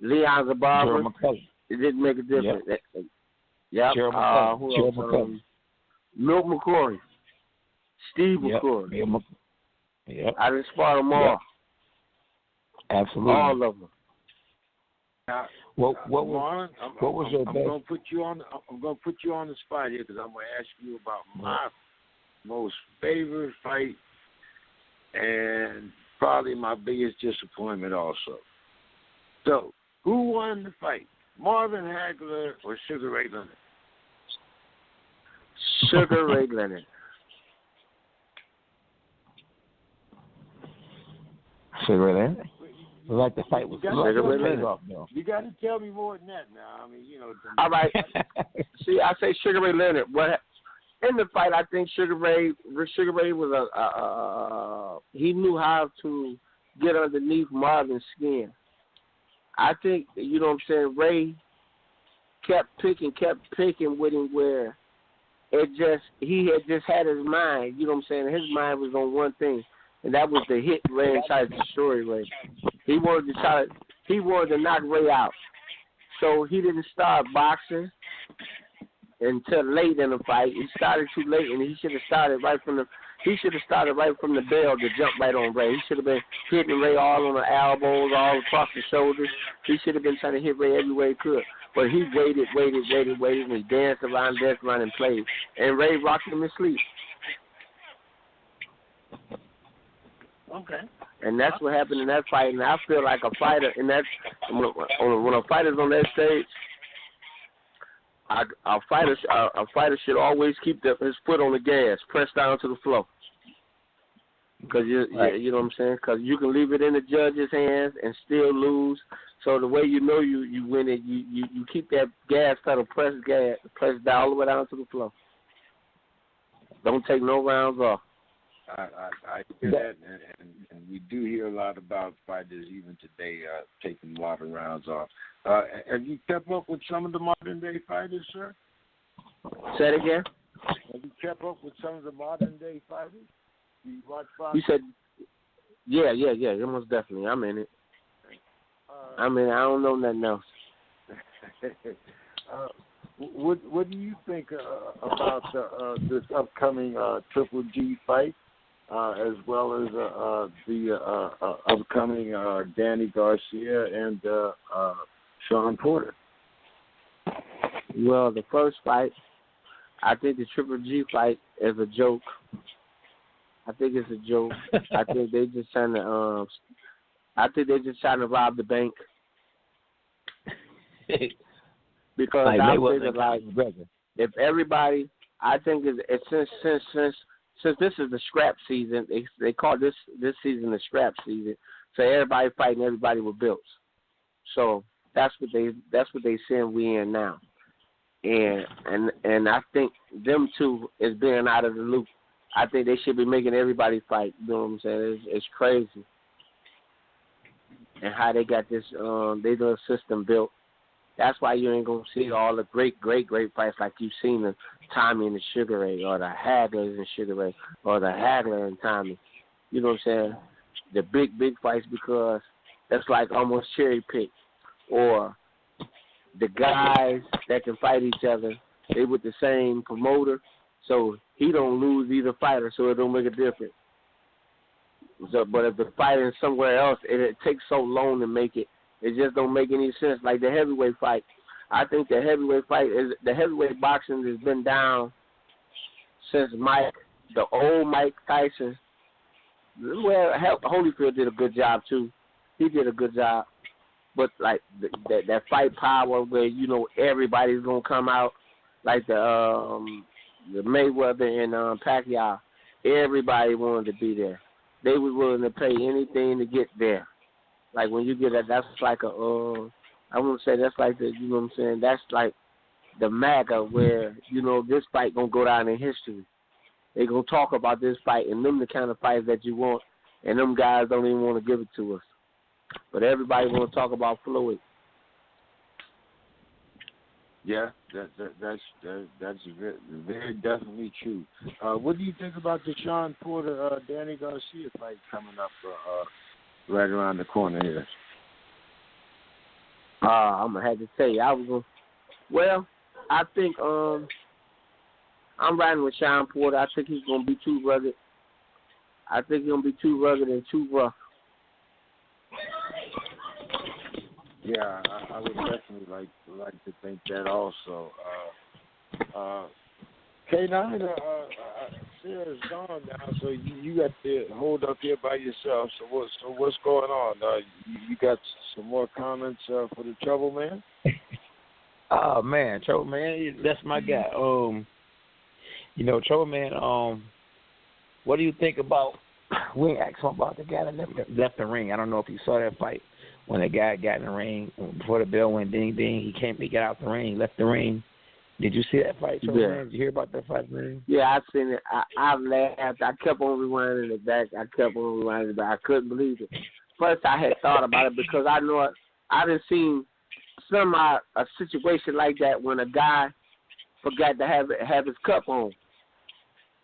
Speaker 5: Leon Zabara, it didn't make a difference. Yep. Gerald McCullough. Milt McCory. Steve McCory.
Speaker 3: Yep.
Speaker 5: I didn't spar them all.
Speaker 3: Absolutely.
Speaker 5: All of them.
Speaker 3: What was your best?
Speaker 2: I'm going to put you on the spot here because I'm going to ask you about my most favorite fight and probably my biggest disappointment also. So, who won the fight? Marvin Hagler or Sugar Ray Leonard?
Speaker 5: Sugar Ray Leonard.
Speaker 3: Sugar Ray Leonard? Like the fight was
Speaker 2: You got to tell me more than that now.
Speaker 5: All right. See, I say Sugar Ray Leonard. In the fight, I think Sugar Ray was he knew how to get underneath Marvin's skin. I think, you know what I'm saying, Ray kept picking with him where he had just had his mind, you know what I'm saying? His mind was on one thing, and that was to hit Ray and try to destroy Ray. He wanted to knock Ray out. So he didn't start boxing until late in the fight. He started too late, and he should have started right from the bell to jump right on Ray. He should have been hitting Ray all on the elbows, all across the shoulders. He should have been trying to hit Ray every way he could. But he waited, and he danced around, and played. And Ray rocked him to sleep.
Speaker 2: Okay.
Speaker 5: And that's what happened in that fight. And I feel like a fighter in that when a fighter's on that stage, a fighter should always keep his foot on the gas, pressed down to the floor. Because you know what I'm saying? Because you can leave it in the judge's hands and still lose. So the way you know you win it, you keep that gas pedal pressed down all the way down to the floor. Don't take no rounds off.
Speaker 2: I hear that, and we do hear a lot about fighters even today taking a lot of rounds off. Have you kept up with some of the modern-day fighters, sir?
Speaker 5: Say it again?
Speaker 2: Have you kept up with some of the modern-day fighters? Do you watch boxing?
Speaker 5: You said, yeah, most definitely. I'm in it. I don't know nothing else.
Speaker 2: What do you think about this upcoming Triple G fight, as well as the upcoming Danny Garcia and Sean Porter?
Speaker 5: Well, the first fight, I think the Triple G fight is a joke. I think it's a joke. I think they just trying to. I think they're just trying to rob the bank. Because I figure like if everybody, I think it's since this is the scrap season, they call this season the scrap season. So everybody fighting everybody with belts. So that's what they saying we in now. And I think them two is being out of the loop. I think they should be making everybody fight. You know what I'm saying? It's crazy. And how they got this they little system built. That's why you ain't gonna see all the great fights like you've seen the Tommy and the Sugar Ray, or the Hagglers and Sugar Ray, or the Hagler and Tommy. You know what I'm saying? The big fights, because that's like almost cherry picked. Or the guys that can fight each other, they with the same promoter, so he don't lose either fighter, so it don't make a difference. So, but if the fighting somewhere else, it takes so long to make it. It just don't make any sense. Like the heavyweight fight, I think the heavyweight boxing has been down since the old Mike Tyson. Well, Holyfield did a good job too. He did a good job, but like that fight power where everybody's gonna come out, like the Mayweather and Pacquiao, everybody wanted to be there. They were willing to pay anything to get there. Like when you get that, that's like I want to say that's like the, you know what I'm saying, that's like the MAGA where, this fight going to go down in history. They going to talk about this fight, and them the kind of fights that you want, and them guys don't even want to give it to us. But everybody want to talk about Floyd.
Speaker 2: Yeah, that's very, very definitely true. What do you think about the Sean Porter Danny Garcia fight coming up right around the corner here?
Speaker 5: I'm gonna have to tell you, I think I'm riding with Sean Porter. I think he's gonna be too rugged. I think he's gonna be too rugged and too rough.
Speaker 2: Yeah, I would definitely like to think that also. K9, Sarah's gone now, so you got to hold up here by yourself. So what's going on? You got some more comments for the Trouble Man?
Speaker 3: Oh man, Trouble Man, that's my guy. Trouble Man. What do you think about? We asked him about the guy that left the ring. I don't know if you saw that fight when the guy got in the ring before the bell went ding ding. He got out the ring, left the ring. Did you see that fight, Trouble Man? Did you hear about that fight, man?
Speaker 5: Yeah, I seen it. I laughed. I kept on rewinding it back. I couldn't believe it. First, I had thought about it because I know I done seen a situation like that when a guy forgot to have his cup on.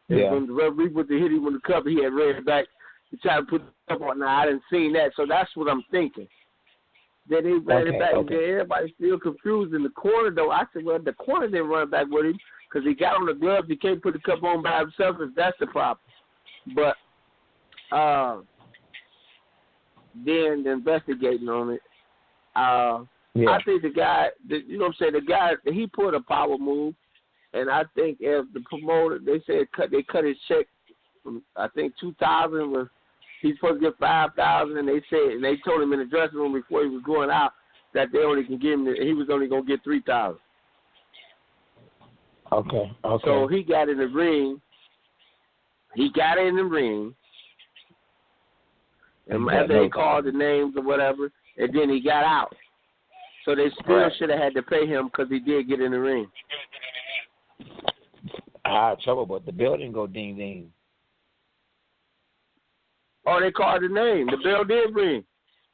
Speaker 5: And
Speaker 3: Yeah.
Speaker 5: when the referee put the hit him with the cup, he had ran it back. He tried to put the cup on. Now, I didn't see that, so that's what I'm thinking. Then he ran it back, and then everybody's still confused in the corner, though. I said, well, the corner didn't run back with him because he got on the gloves. He can't put the cup on by himself if that's the problem. But then the investigating on it, I think the guy, you know what I'm saying, the guy, he put a power move, and I think if the promoter, they said they cut his check from, I think, $2,000 was, he's supposed to get $5,000, and they told him in the dressing room before he was going out that they only can give him, he was only going to get $3,000.
Speaker 3: Okay.
Speaker 5: So he got in the ring. And after they called the names or whatever, and then he got out. So they still should have had to pay him because he did get in the ring.
Speaker 3: Trouble, but the bell didn't go ding ding.
Speaker 5: Oh, they called the name. The bell did ring.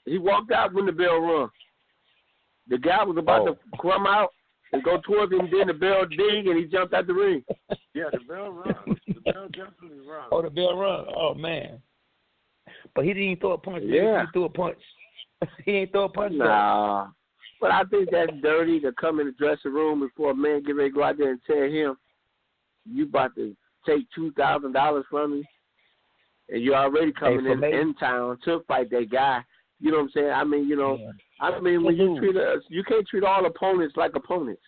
Speaker 5: He walked out when the bell rung. The guy was about to come out and go towards him, then the bell ding, and he jumped out the ring.
Speaker 2: Yeah, the bell rung. The bell definitely rung.
Speaker 3: Oh, the bell rung. Oh, man. But he didn't even throw a punch.
Speaker 5: Yeah.
Speaker 3: He threw a punch. He ain't throw a punch.
Speaker 5: Nah. But I think that's dirty to come in the dressing room before a man get ready to go out there and tell him, you about to take $2,000 from me, and you're already coming in town to fight that guy. You know what I'm saying? I mean, when you treat us, you can't treat all opponents like opponents.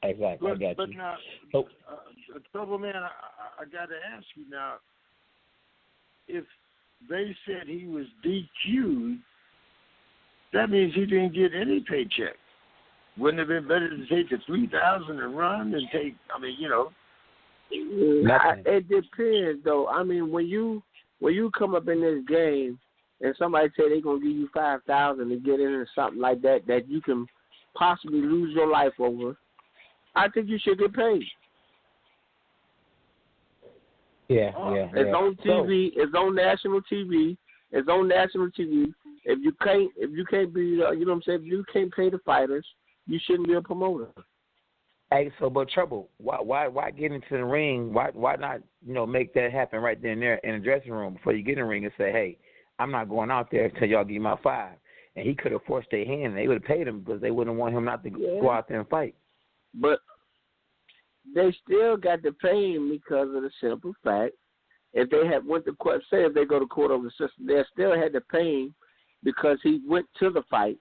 Speaker 3: Exactly. I got
Speaker 2: but
Speaker 3: you.
Speaker 2: Now, Trouble Man, I got to ask you now, if they said he was DQ'd, that means he didn't get any paycheck. Wouldn't it have been better to take the $3,000 and run and take? I mean,
Speaker 5: it depends, though. I mean, when you come up in this game and somebody say they're gonna give you $5,000 to get into something like that you can possibly lose your life over, I think you should get paid.
Speaker 3: Yeah.
Speaker 5: It's on TV. It's on national TV. If you can't be, you know what I'm saying? If you can't pay the fighters, you shouldn't be a promoter.
Speaker 3: Hey, but Trouble, why get into the ring? Why not, make that happen right then and there in the dressing room before you get in the ring and say, hey, I'm not going out there until y'all give me my $5. And he could have forced their hand, and they would have paid him because they wouldn't want him not to go out there and fight.
Speaker 5: But they still got to pay him because of the simple fact, if they had went to court, say if they go to court over the system, they still had to pay him because he went to the fight.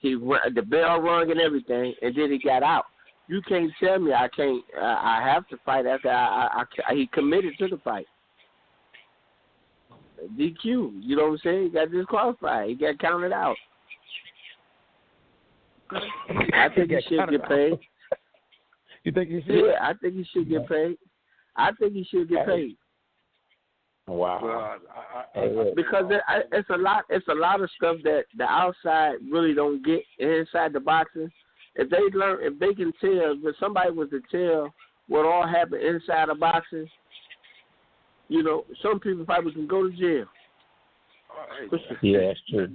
Speaker 5: The bell rung and everything, and then he got out. You can't tell me I can't. I have to fight after he committed to the fight. DQ. You know what I'm saying? He got disqualified. He got counted out. I think he should get paid.
Speaker 3: You think he should?
Speaker 5: Yeah, I think he should get paid. Paid.
Speaker 3: Wow.
Speaker 5: Because it's a lot of stuff that the outside really don't get inside the boxing. If they can tell, if somebody was to tell what all happened inside of boxing, some people probably can go to jail.
Speaker 3: Yeah, that's true.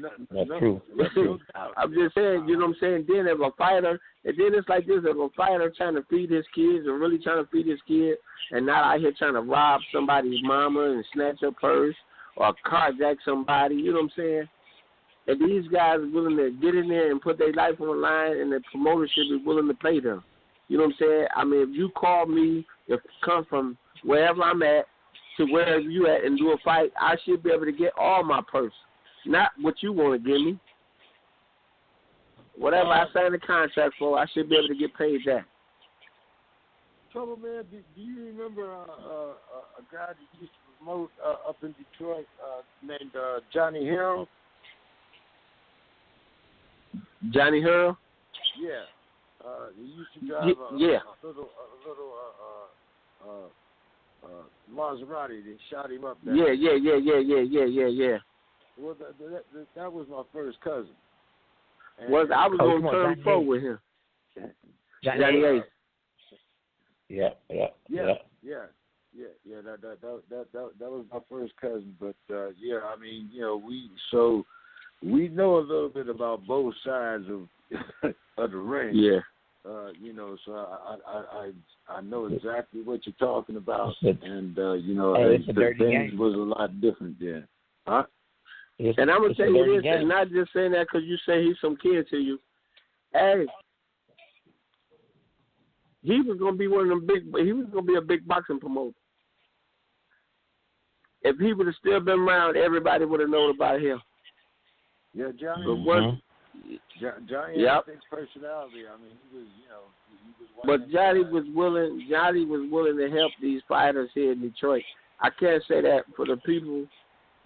Speaker 3: That's true.
Speaker 5: I'm just saying, you know what I'm saying? Then if a fighter, and then it's like this, if a fighter trying to feed his kids and really trying to feed his kid and not out here trying to rob somebody's mama and snatch her purse or carjack somebody, you know what I'm saying? And these guys are willing to get in there and put their life on the line, and the promoter should be willing to pay them. You know what I'm saying? I mean, if you call me, if come from wherever I'm at to wherever you at and do a fight, I should be able to get all my purse, not what you want to give me. Whatever I signed the contract for, I should be able to get paid that.
Speaker 2: Trouble Man, do you remember a guy that used to promote up in Detroit named Johnny Harrell?
Speaker 5: Johnny Harrell?
Speaker 2: Yeah. He used to drive a little Maserati. They shot him up there.
Speaker 5: Yeah.
Speaker 2: Well, that was my first cousin.
Speaker 5: I was on 34 with him. Johnny Ace.
Speaker 3: Yeah.
Speaker 2: That was my first cousin. But I mean, we know a little bit about both sides of the ring.
Speaker 5: Yeah.
Speaker 2: So I know exactly what you're talking about, and
Speaker 3: it's a dirty
Speaker 2: things
Speaker 3: game.
Speaker 2: was a lot different then, huh?
Speaker 5: And I'm gonna tell you this, and not just saying that because you say he's some kid to you. Hey, he was gonna be one of them big. He was gonna be a big boxing promoter. If he would have still been around, everybody would have known about him.
Speaker 2: Yeah, Johnny. Johnny had a big personality. I mean, he was,
Speaker 5: But Johnny was willing. Johnny was willing to help these fighters here in Detroit. I can't say that for the people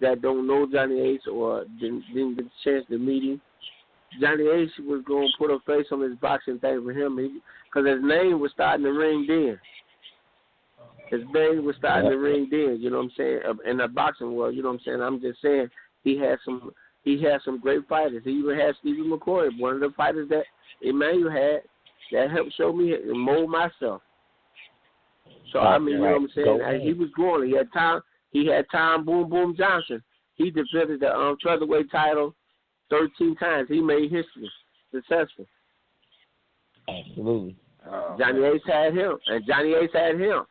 Speaker 5: that don't know Johnny Ace or didn't get a chance to meet him. Johnny Ace was going to put a face on his boxing thing for him because his name was starting to ring then. His name was starting to ring then, you know what I'm saying, in the boxing world, you know what I'm saying. I'm just saying he had some great fighters. He even had Stevie McCoy, one of the fighters that Emmanuel had that helped show me and mold myself. So, I mean, you know what I'm saying? He was growing. He had time. He had Tom Boom Boom Johnson. He defended the featherweight title 13 times. He made history successful.
Speaker 3: Absolutely.
Speaker 5: Johnny Ace had him, and Johnny Ace had him.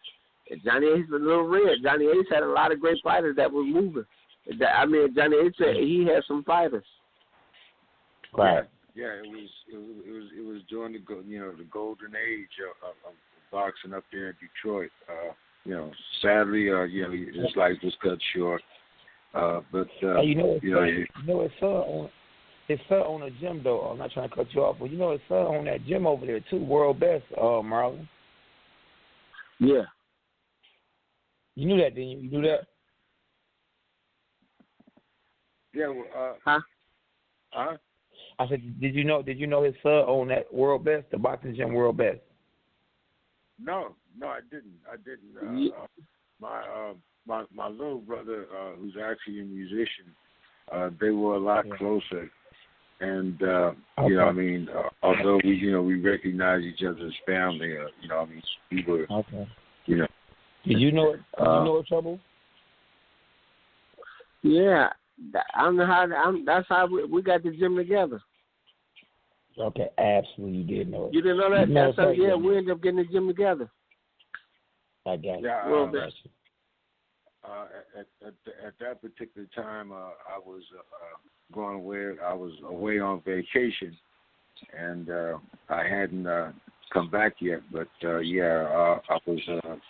Speaker 5: And Johnny Ace was a little red. Johnny Ace had a lot of great fighters that was moving. I mean, Johnny Ace said he had some fighters.
Speaker 3: Right.
Speaker 2: Yeah, it was during the golden age of boxing up there in Detroit. Sadly, his life was cut short. But
Speaker 3: his son owned a gym though. I'm not trying to cut you off, but his son owned that gym over there too, World Best, Marlon.
Speaker 5: Yeah.
Speaker 3: You knew that, didn't you? You knew that?
Speaker 2: Yeah.
Speaker 3: I said, did you know his son owned that World Best, the boxing gym World Best?
Speaker 2: No, I didn't. My little brother, who's actually a musician, they were a lot closer, and although we recognize each other as family, we were,
Speaker 3: Did you know it? Did you know it, Trouble?
Speaker 5: Yeah, that's how we got the gym together.
Speaker 3: Okay, absolutely, you did know it.
Speaker 5: You didn't know that? That's how, we ended up getting the gym together.
Speaker 3: I got it.
Speaker 2: Yeah, at that particular time, I was going away. I was away on vacation, and I hadn't come back yet. But I was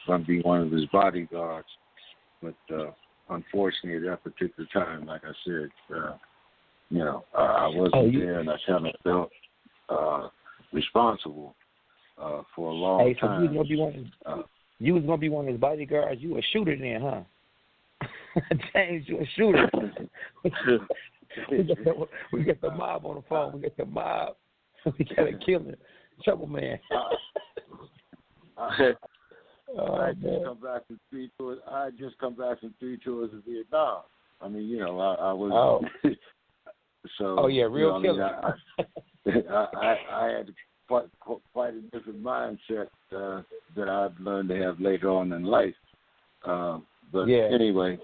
Speaker 2: going to be one of his bodyguards. But unfortunately, at that particular time, like I said, I wasn't there, and I kind of felt responsible for a long time. You was gonna be one of his bodyguards. You a shooter then, huh? James, you a shooter. we got the mob on the phone. We got the mob. We got a killer, Trouble Man. I just come back from 3 tours. I just come back from 3 tours of Vietnam. I mean, I was.
Speaker 3: Oh.
Speaker 2: So.
Speaker 3: Real killer.
Speaker 2: I had quite a different mindset that I've learned to have later on in life. Anyway,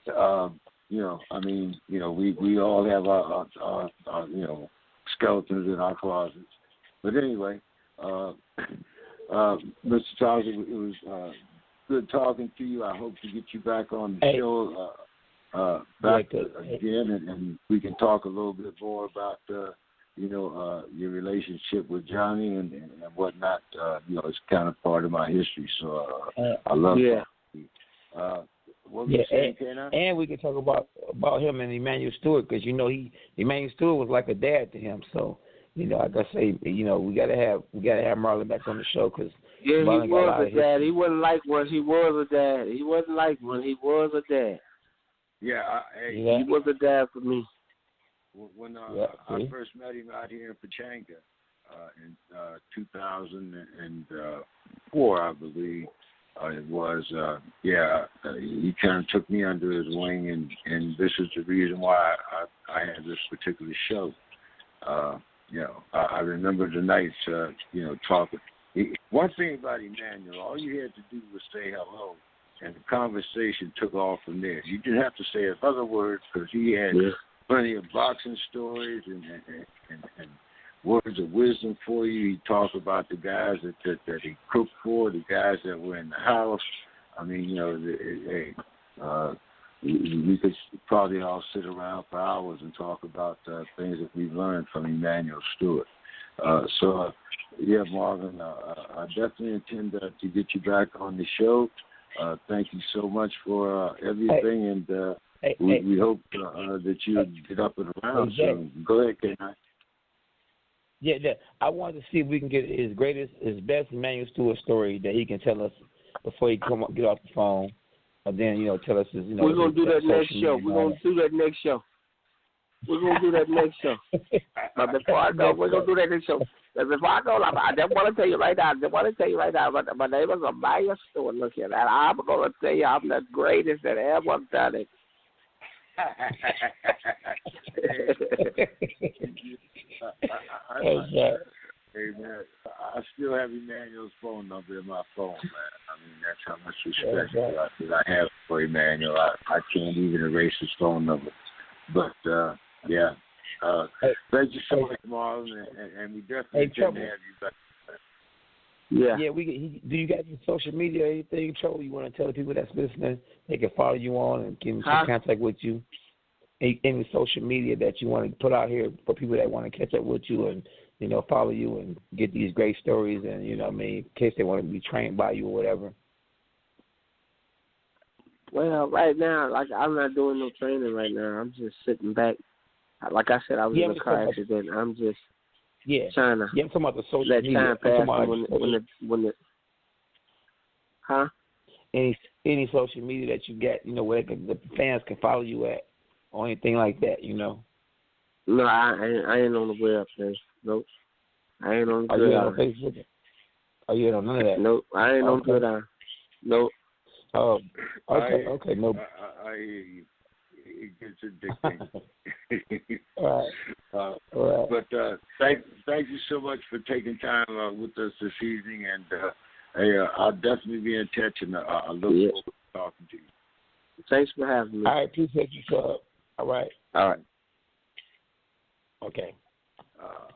Speaker 2: we all have our skeletons in our closets. But anyway, Mr. Charles, it was good talking to you. I hope to get you back on the show again, and we can talk a little bit more about your relationship with Johnny and whatnot. It's kind of part of my history, so I love it. What were you saying, Kena?
Speaker 3: And we can talk about him and Emmanuel Stewart, because Emmanuel Stewart was like a dad to him. So like I say, we gotta have Marlon back on the show, because
Speaker 5: he was a dad. He wasn't like one. He was a dad. He wasn't like one. He was a dad.
Speaker 2: Yeah,
Speaker 5: he was a dad for me.
Speaker 2: When I first met him out here in Pachanga in 2004, I believe it was, he kind of took me under his wing, and this is the reason why I had this particular show. I remember the nights, talking. One thing about Emmanuel, all you had to do was say hello, and the conversation took off from there. You didn't have to say other words, because he had plenty of boxing stories and words of wisdom for you. He talked about the guys that he cooked for, the guys that were in the house. I mean, we could probably all sit around for hours and talk about things that we've learned from Emmanuel Stewart. Yeah, Marvin, I definitely intend to get you back on the show. Thank you so much for everything, and we hope that you get up and around soon. Go ahead, K-9.
Speaker 3: Yeah, I wanted to see if we can get his best Emmanuel Stewart story that he can tell us before he get off the phone, and then tell us his.
Speaker 5: We're gonna do that next show. We're gonna do that next show. But before I go, we're gonna do that next show. But before I go, I just want to tell you right now. My name is Emmanuel Stewart. Look here, and I'm gonna tell you, I'm the greatest that ever done it.
Speaker 2: Hey, man, I still have Emmanuel's phone number in my phone, man. I mean, that's how much respect I have for Emmanuel. I can't even erase his phone number. But, yeah. Thank you so much, Marlon, and we definitely intend to have you back.
Speaker 5: Yeah.
Speaker 3: Yeah. Do you got any social media or anything, Trouble? You want to tell the people that's listening they can follow you on and get in contact with you? Any social media that you want to put out here for people that want to catch up with you and follow you and get these great stories and in case they want to be trained by you or whatever.
Speaker 5: Well, right now, I'm not doing no training right now. I'm just sitting back. Like I said, I was in a car accident. I'm just trying to
Speaker 3: I'm talking about the social
Speaker 5: let
Speaker 3: media.
Speaker 5: time pass when the
Speaker 3: Any social media that you get, where the fans can follow you at or anything like that,
Speaker 5: No, I ain't on the web place. Nope. I ain't on
Speaker 3: Are you on Facebook? Are you on none of that?
Speaker 5: Nope. I ain't on Twitter. Nope.
Speaker 3: Oh, okay. No.
Speaker 2: I hear you. It gets addicting.
Speaker 3: All right.
Speaker 2: But thank you so much for taking time with us this evening, and I'll definitely be in touch, and I look forward to talking to you.
Speaker 5: Thanks for having me.
Speaker 3: All right, appreciate you, sir. All right. Okay.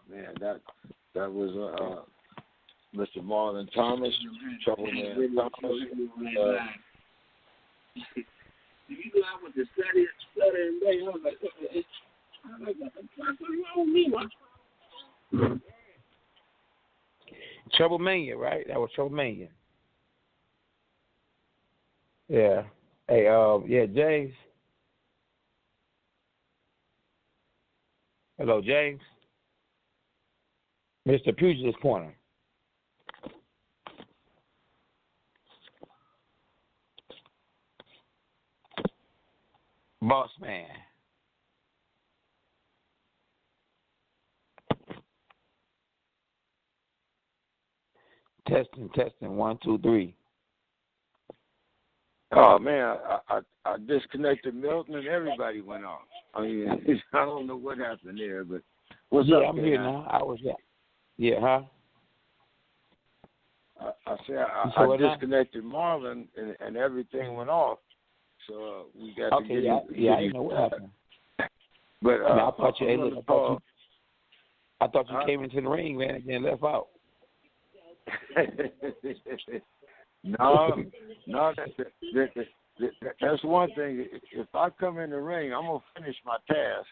Speaker 2: Man, that was Mr. Marlon Thomas, Troubleman Thomas.
Speaker 5: I went to study and day. I was like, what the fuck is wrong with me?
Speaker 3: Troublemania, right? That was Troublemania. Yeah. Hey, James. Hello, James. Mr. Pugilist KOrner. Boss man. Testing. 1, 2, 3.
Speaker 2: Oh man, I disconnected Milton and everybody went off. I mean, I don't know what happened there, but what's up?
Speaker 3: Yeah, I'm here now. I was there. Yeah, huh?
Speaker 2: I said I disconnected Marlon and everything went off. So we got to get
Speaker 3: I didn't know what happened.
Speaker 2: But
Speaker 3: I thought you came into the ring, man, and then left out.
Speaker 2: No, that's one thing. If I come in the ring, I'm gonna finish my task.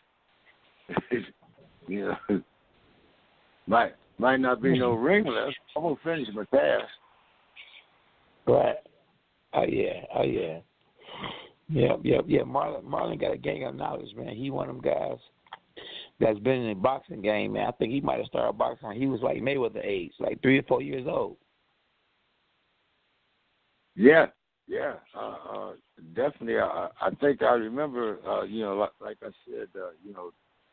Speaker 2: Might not be no ring left. I'm gonna finish my task.
Speaker 3: Right. Oh yeah. Yeah. Marlon got a gang of knowledge, man. He one of them guys that's been in the boxing game, man. I think he might have started boxing. He was like Mayweather age, like 3 or 4 years old.
Speaker 2: Yeah. Definitely. I think I remember, like I said,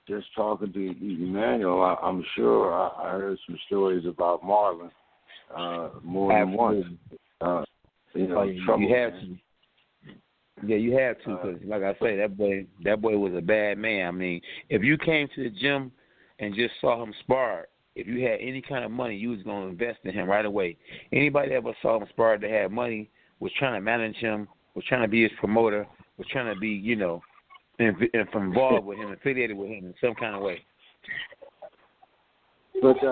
Speaker 2: just talking to Emmanuel, I'm sure I heard some stories about Marlon more than once.
Speaker 3: You had to. Yeah, you had to, because like I say, that boy was a bad man. I mean, if you came to the gym and just saw him spar, if you had any kind of money, you was going to invest in him right away. Anybody that ever saw him spar that had money was trying to manage him, was trying to be his promoter, was trying to be, involved with him, affiliated with him in some kind of way.
Speaker 2: But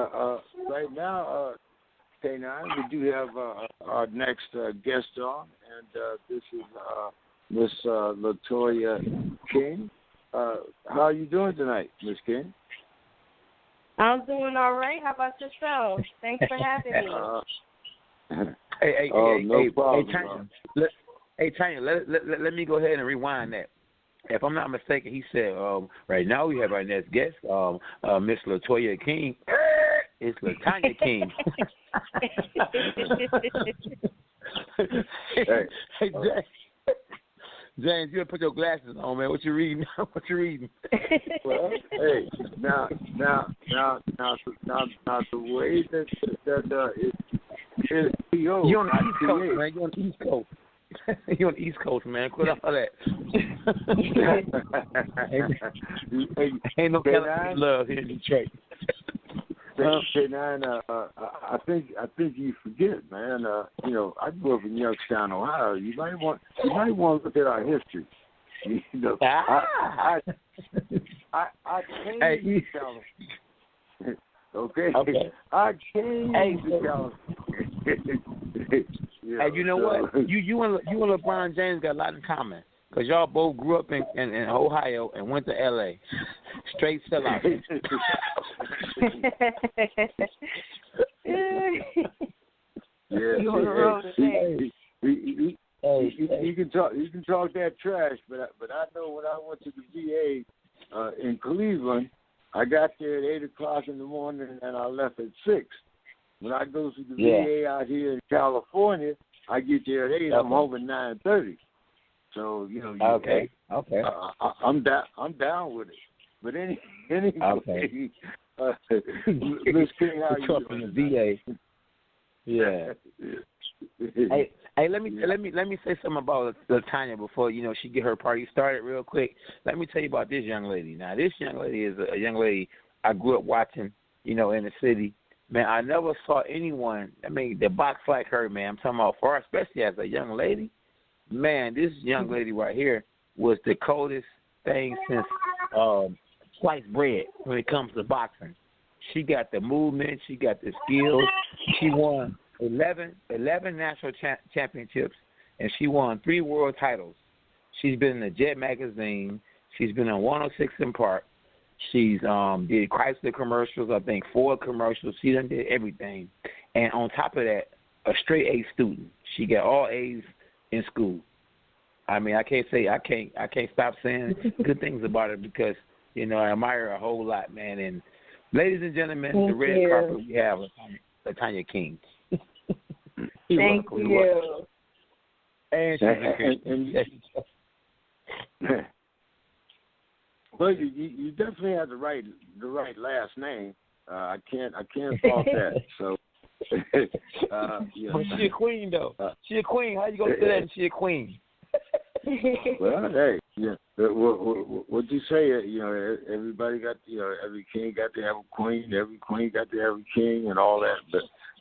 Speaker 2: right now, K9, we do have our next guest on, and this is Miss Latoya King. How are you doing tonight, Miss King?
Speaker 6: I'm doing all right. How about yourself? Thanks for having me.
Speaker 2: No problem.
Speaker 3: Tanya, let me go ahead and rewind that. If I'm not mistaken, he said, right now we have our next guest, Miss Latoya King. It's Latanya King. Hey, James, you gotta put your glasses on, man. What you reading? What you reading?
Speaker 2: Well, hey, now, the way that it's PO.
Speaker 3: You on the East Coast, man. You on the East Coast. You on the East Coast, man. Quit all that. ain't no California love here in Detroit.
Speaker 2: K9, I think you forget, man. I grew up in Youngstown, Ohio. You might want to look at our history. You know, I came to California. Okay. I came to California.
Speaker 3: Hey, you know what? You and LeBron James got a lot in common. Because y'all both grew up in Ohio and went to L.A. Straight sellout.
Speaker 2: You can talk that trash, but I know when I went to the VA in Cleveland, I got there at 8:00 in the morning and I left at 6. When I go to the VA out here in California, I get there at 8. I'm home at 9:30. So
Speaker 3: Okay.
Speaker 2: I'm down with it. But anyway, Miss King, how you doing?
Speaker 3: The VA. Yeah. Hey, let me say something about Latanya before she get her party started real quick. Let me tell you about this young lady. Now, this young lady is a young lady I grew up watching, in the city. Man, I never saw anyone. That box like her, man. I'm talking about for her, especially as a young lady. Man, this young lady right here was the coldest thing since sliced bread when it comes to boxing. She got the movement. She got the skills. She won 11 national championships, and she won 3 world titles. She's been in the Jet magazine. She's been on 106 in Park. She's did Chrysler commercials, I think 4 commercials. She done did everything. And on top of that, a straight A student. She got all A's in school. I can't stop saying good things about her because, I admire her a whole lot, man. And ladies and gentlemen, the red carpet we have Latanya King.
Speaker 6: Thank you.
Speaker 2: And well, you definitely have the right last name. I can't fault that. So.
Speaker 3: But she a queen though. She a queen. How you gonna say that? And she a queen.
Speaker 2: Well, hey, what you say? Everybody got every king got to have a queen. Every queen got to have a king, and all that.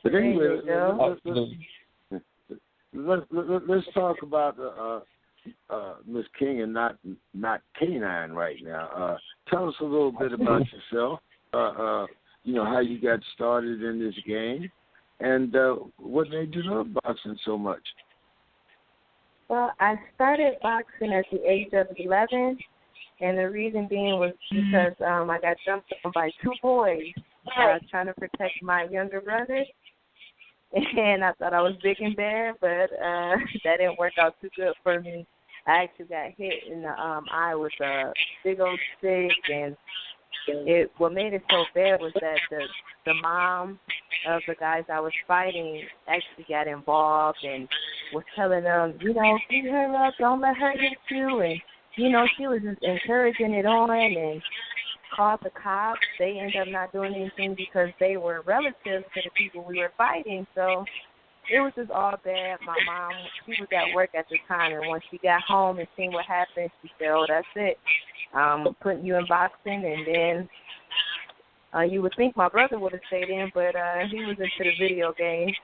Speaker 2: But anyway, let's talk about Miss King and not K9 right now. Tell us a little bit about yourself. How you got started in this game. And what made you love boxing so much?
Speaker 6: Well, I started boxing at the age of 11, and the reason being was because I got jumped on by 2 boys trying to protect my younger brother. And I thought I was big and bad, but that didn't work out too good for me. I actually got hit in the eye with a big old stick, and what made it so bad was that the mom of the guys I was fighting actually got involved and was telling them, beat her up, don't let her hit you. And, she was just encouraging it on and called the cops. They ended up not doing anything because they were relatives to the people we were fighting. So it was just all bad. My mom, she was at work at the time, and when she got home and seen what happened, she said, oh, that's it. I'm putting you in boxing. And then you would think my brother would have stayed in, but he was into the video game.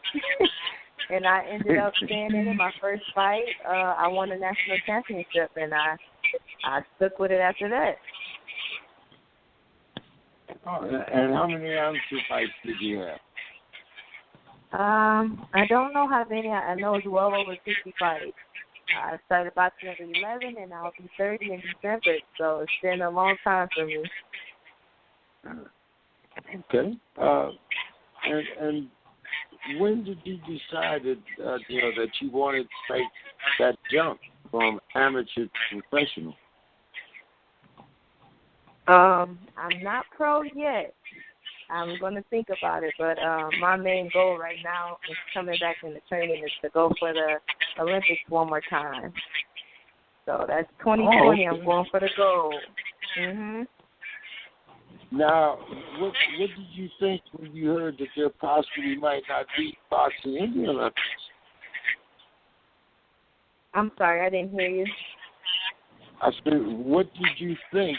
Speaker 6: And I ended up staying in my first fight. I won a national championship, and I stuck with it after that.
Speaker 2: Oh, and how many amateur fights did you have?
Speaker 6: I don't know how many. I know it's well over 50 fights. I started boxing at 11, and I'll be 30 in December, so it's been a long time for me.
Speaker 2: Okay. And when did you decide that that you wanted to take that jump from amateur to professional?
Speaker 6: I'm not pro yet. I'm going to think about it, but my main goal right now is coming back in the training is to go for the Olympics one more time. So that's 2020.
Speaker 2: Oh, okay.
Speaker 6: I'm going for the gold. Mhm.
Speaker 2: Now, what did you think when you heard that there possibly might not be boxing in the Olympics?
Speaker 6: I'm sorry, I didn't hear you.
Speaker 2: I said, what did you think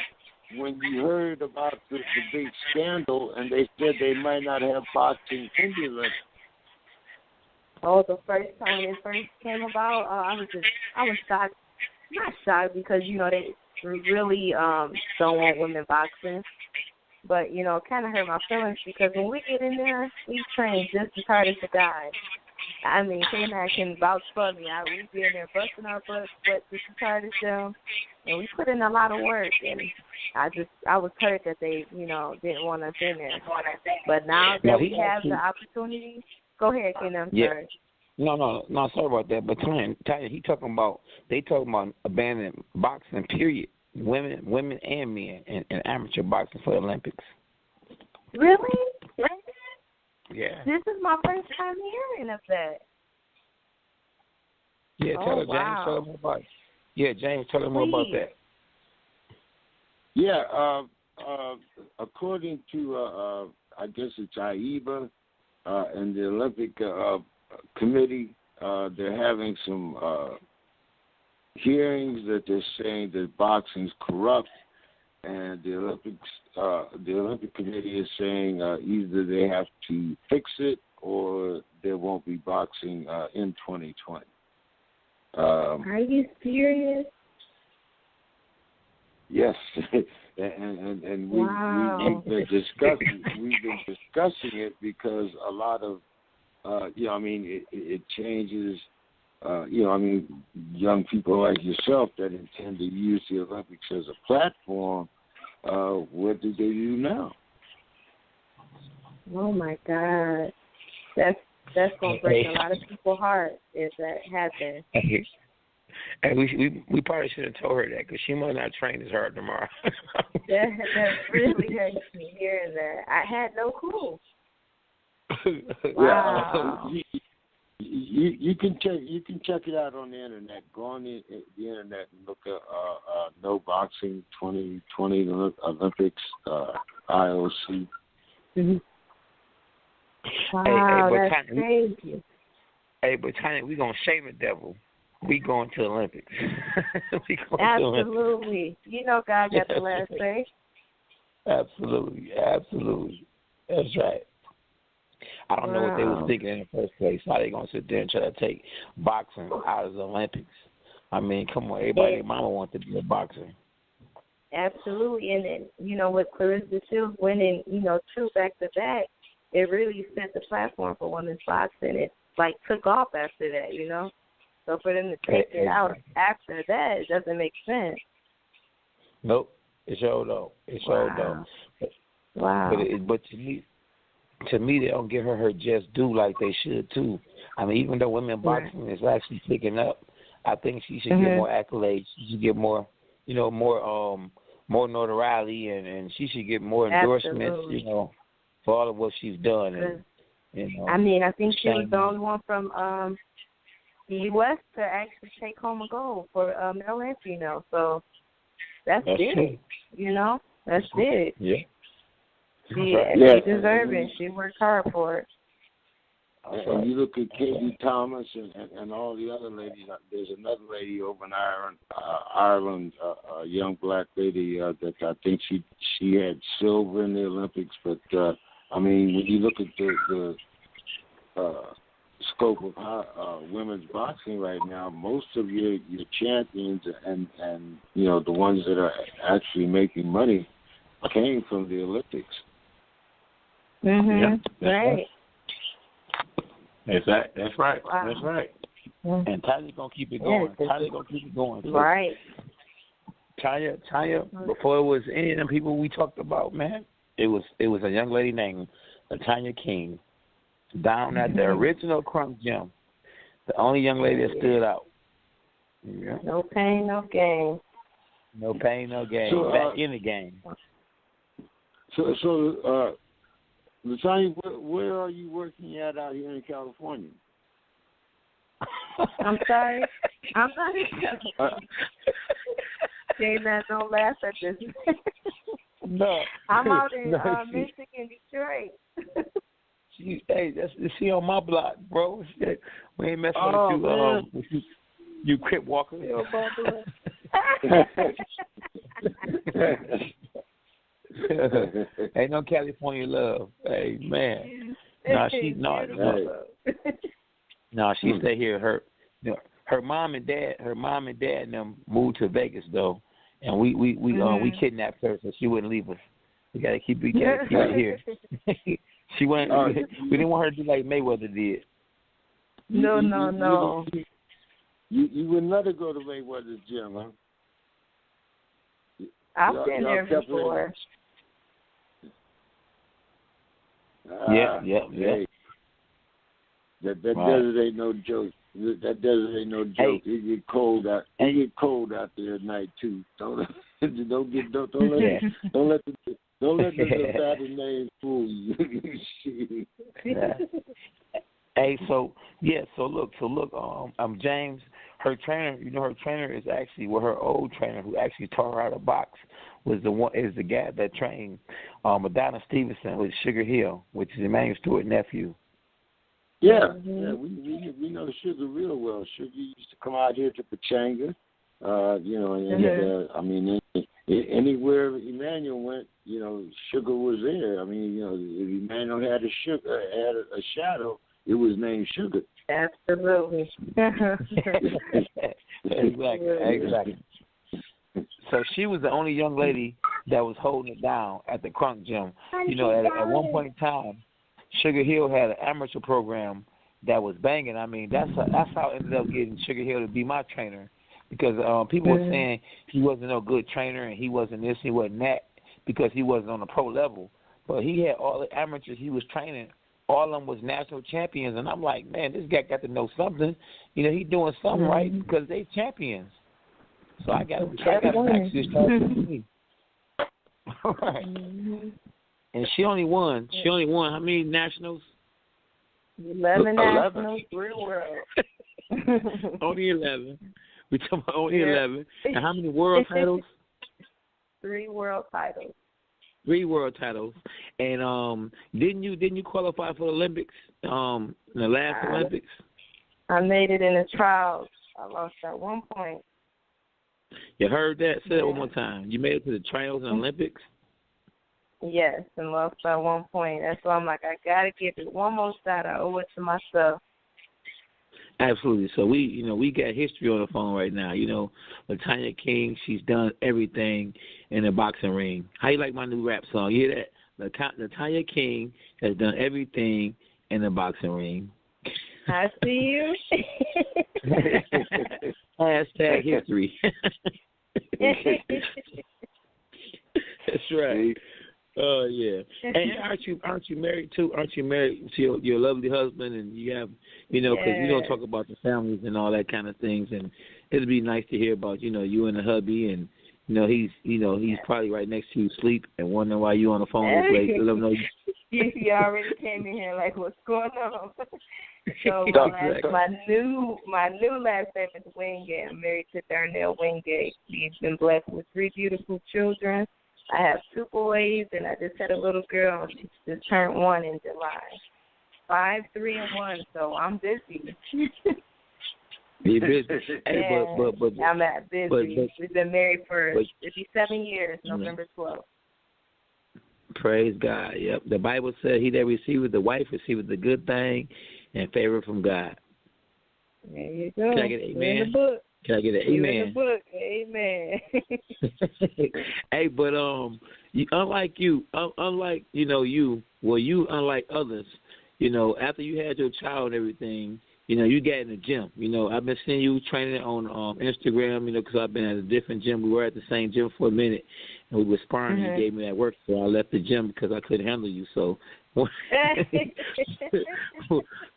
Speaker 2: when you heard about the big scandal and they said they might not have boxing in the Olympics?
Speaker 6: Oh, the first time it first came about, I was shocked. Not shocked because, they really don't want women boxing. But, it kind of hurt my feelings because when we get in there, we train just as hard as the guys. I mean, K-Mac can vouch for me. We be in there busting our butts, but just as hard as them. And we put in a lot of work. And I was hurt that they, didn't want us in there. But now that we have the opportunity, go ahead, Ken, I'm sorry.
Speaker 3: No, sorry about that. But Tanya, they talking about abandoning boxing, period. Women and men in amateur boxing for the Olympics.
Speaker 6: Really?
Speaker 3: Yeah.
Speaker 6: This is my first time hearing of that.
Speaker 3: Yeah, James, tell them more about it. Yeah, James, tell them more about that.
Speaker 2: Yeah, according to, I guess it's IBF and the Olympic Committee, they're having some hearings that they're saying that boxing's corrupt, and the Olympic Committee is saying either they have to fix it or there won't be boxing in 2020.
Speaker 6: Are you serious?
Speaker 2: Yes, and we've been discussing it because a lot of it changes. Young people like yourself that intend to use the Olympics as a platform, what do they do now?
Speaker 6: Oh my God, that's gonna break a lot of people's hearts if that happens.
Speaker 3: And we probably should have told her that because she might not train as hard tomorrow.
Speaker 6: that really hurts me hearing that. I had no clue. Wow.
Speaker 2: You can check it out on the internet. Go on the internet and look at No Boxing 2020 Olympics IOC.
Speaker 6: Mm-hmm. Wow, that's crazy.
Speaker 3: Hey, but Tanya, we gonna shame the devil. We going to the Olympics.
Speaker 6: Absolutely. God got the last say.
Speaker 3: Absolutely. That's right. I don't know what they was thinking in the first place. How they gonna sit there and try to take boxing out of the Olympics? I mean, come on, everybody, mama wants to be a boxer.
Speaker 6: Absolutely, and then with Clarissa Shields winning, 2 back-to-back, it really set the platform for women's boxing. It took off after that, So for them to take it out after that, it doesn't make sense.
Speaker 3: Nope, it sure don't.
Speaker 6: Wow.
Speaker 3: But to me, they don't give her just due like they should too. I mean, even though women boxing is actually picking up, I think she should get more accolades. She should get more, more notoriety, and she should get more endorsements,
Speaker 6: Absolutely.
Speaker 3: For all of what she's done. And,
Speaker 6: I mean, I think she was the only one from the West to actually take home a gold for male and female. So that's big.
Speaker 3: True.
Speaker 6: That's big.
Speaker 3: Yeah.
Speaker 6: She deserves it. She worked hard for it.
Speaker 2: And you look at Katie Thomas and all the other ladies. There's another lady over in Ireland, a young black lady that I think she had silver in the Olympics. But when you look at the scope of women's boxing right now, most of your champions and the ones that are actually making money came from the Olympics.
Speaker 6: Mhm. Right.
Speaker 3: That's right.
Speaker 6: Wow.
Speaker 3: That's right.
Speaker 6: Mm.
Speaker 3: And Tanya's gonna keep it going. Tanya's gonna keep it going. So
Speaker 6: Right.
Speaker 3: Tanya, before it was any of them people we talked about, man, it was a young lady named Tanya King down at the original Crunk Gym. The only young lady that stood out. Yeah.
Speaker 6: No pain, no gain.
Speaker 3: No pain, no gain.
Speaker 2: So,
Speaker 3: Back in the game.
Speaker 2: So, Latanya, where are you working at out here in California?
Speaker 6: I'm sorry. I'm not in J-Man, don't laugh at this.
Speaker 3: No.
Speaker 6: I'm out in Michigan, Detroit.
Speaker 3: She on my block, bro. Shit. We ain't messing with you, you crip walker. Ain't no California love. Hey, man. She stay here. Her mom and dad and them moved to Vegas though, and we kidnapped her so she wouldn't leave us. We gotta keep it here. She went. We didn't want her to do like Mayweather did.
Speaker 6: No.
Speaker 2: You would let her go to Mayweather's gym, huh?
Speaker 6: I've been there before.
Speaker 3: Yeah.
Speaker 2: Hey, that desert ain't no joke. That desert ain't no joke. It get cold out. It get cold out there at night too. Don't let the Saturday name fool you.
Speaker 3: Hey, so look, James, her trainer is actually her old trainer who actually taught her how to box is the guy that trained Madonna Stevenson with Sugar Hill, which is Emmanuel Stewart's nephew.
Speaker 2: Yeah, we know Sugar real well. Sugar used to come out here to Pachanga, anywhere Emmanuel went, Sugar was there. I mean, if Emmanuel had a shadow, it was named Sugar.
Speaker 6: Absolutely.
Speaker 3: Exactly. So she was the only young lady that was holding it down at the Crunk Gym. At one point in time, Sugar Hill had an amateur program that was banging. I mean, that's how I ended up getting Sugar Hill to be my trainer, because people were saying he wasn't no good trainer and he wasn't this, he wasn't that, because he wasn't on the pro level. But he had all the amateurs he was training. All of them was national champions, and I'm like, man, this guy got to know something. He's doing something right because they champions. So I got to actually start with me. All right. And she only won how many nationals?
Speaker 6: 11 nationals, 3 world.
Speaker 3: Only 11. We talking about only 11. And how many world titles?
Speaker 6: 3 world titles.
Speaker 3: 3 world titles. And didn't you qualify for the Olympics? In the last Olympics?
Speaker 6: I made it in the trials. I lost at one point.
Speaker 3: You heard that? Say that one more time. You made it to the trials and Olympics?
Speaker 6: Yes, and lost by 1 point. That's why I'm like, I gotta give it one more shot. I owe it to myself.
Speaker 3: Absolutely. So we got history on the phone right now. Latanya King, she's done everything in the boxing ring. How you like my new rap song? You hear that? Latanya King has done everything in the boxing ring.
Speaker 6: I see you.
Speaker 3: Hashtag history. That's right. Oh yeah. And aren't you married too? Aren't you married to your lovely husband? And you have, because we don't talk about the families and all that kind of things. And it'd be nice to hear about you and the hubby. And he's probably right next to you, sleep, and wondering why you on the phone this late. Let him know
Speaker 6: you already came in here like, what's going on? So my new last name is Wingate. I'm married to Darnell Wingate. We've been blessed with 3 beautiful children. I have 2 boys, and I just had a little girl. She just turned 1 in July. 5, 3, and 1. So I'm busy.
Speaker 3: You're busy. Hey, but
Speaker 6: I'm that busy.
Speaker 3: But
Speaker 6: we've been married for 57 years. November 12th.
Speaker 3: Praise God. Yep. The Bible said, "He that receiveth the wife receiveth the good thing and favor from God."
Speaker 6: There you go.
Speaker 3: Can I get an amen?
Speaker 6: In the book.
Speaker 3: Can I get an amen?
Speaker 6: In the book. Amen.
Speaker 3: Hey, but unlike others, after you had your child and everything, you got in the gym. I've been seeing you training on Instagram, because I've been at a different gym. We were at the same gym for a minute, and we were sparring, and you gave me that work, so I left the gym because I couldn't handle you. So,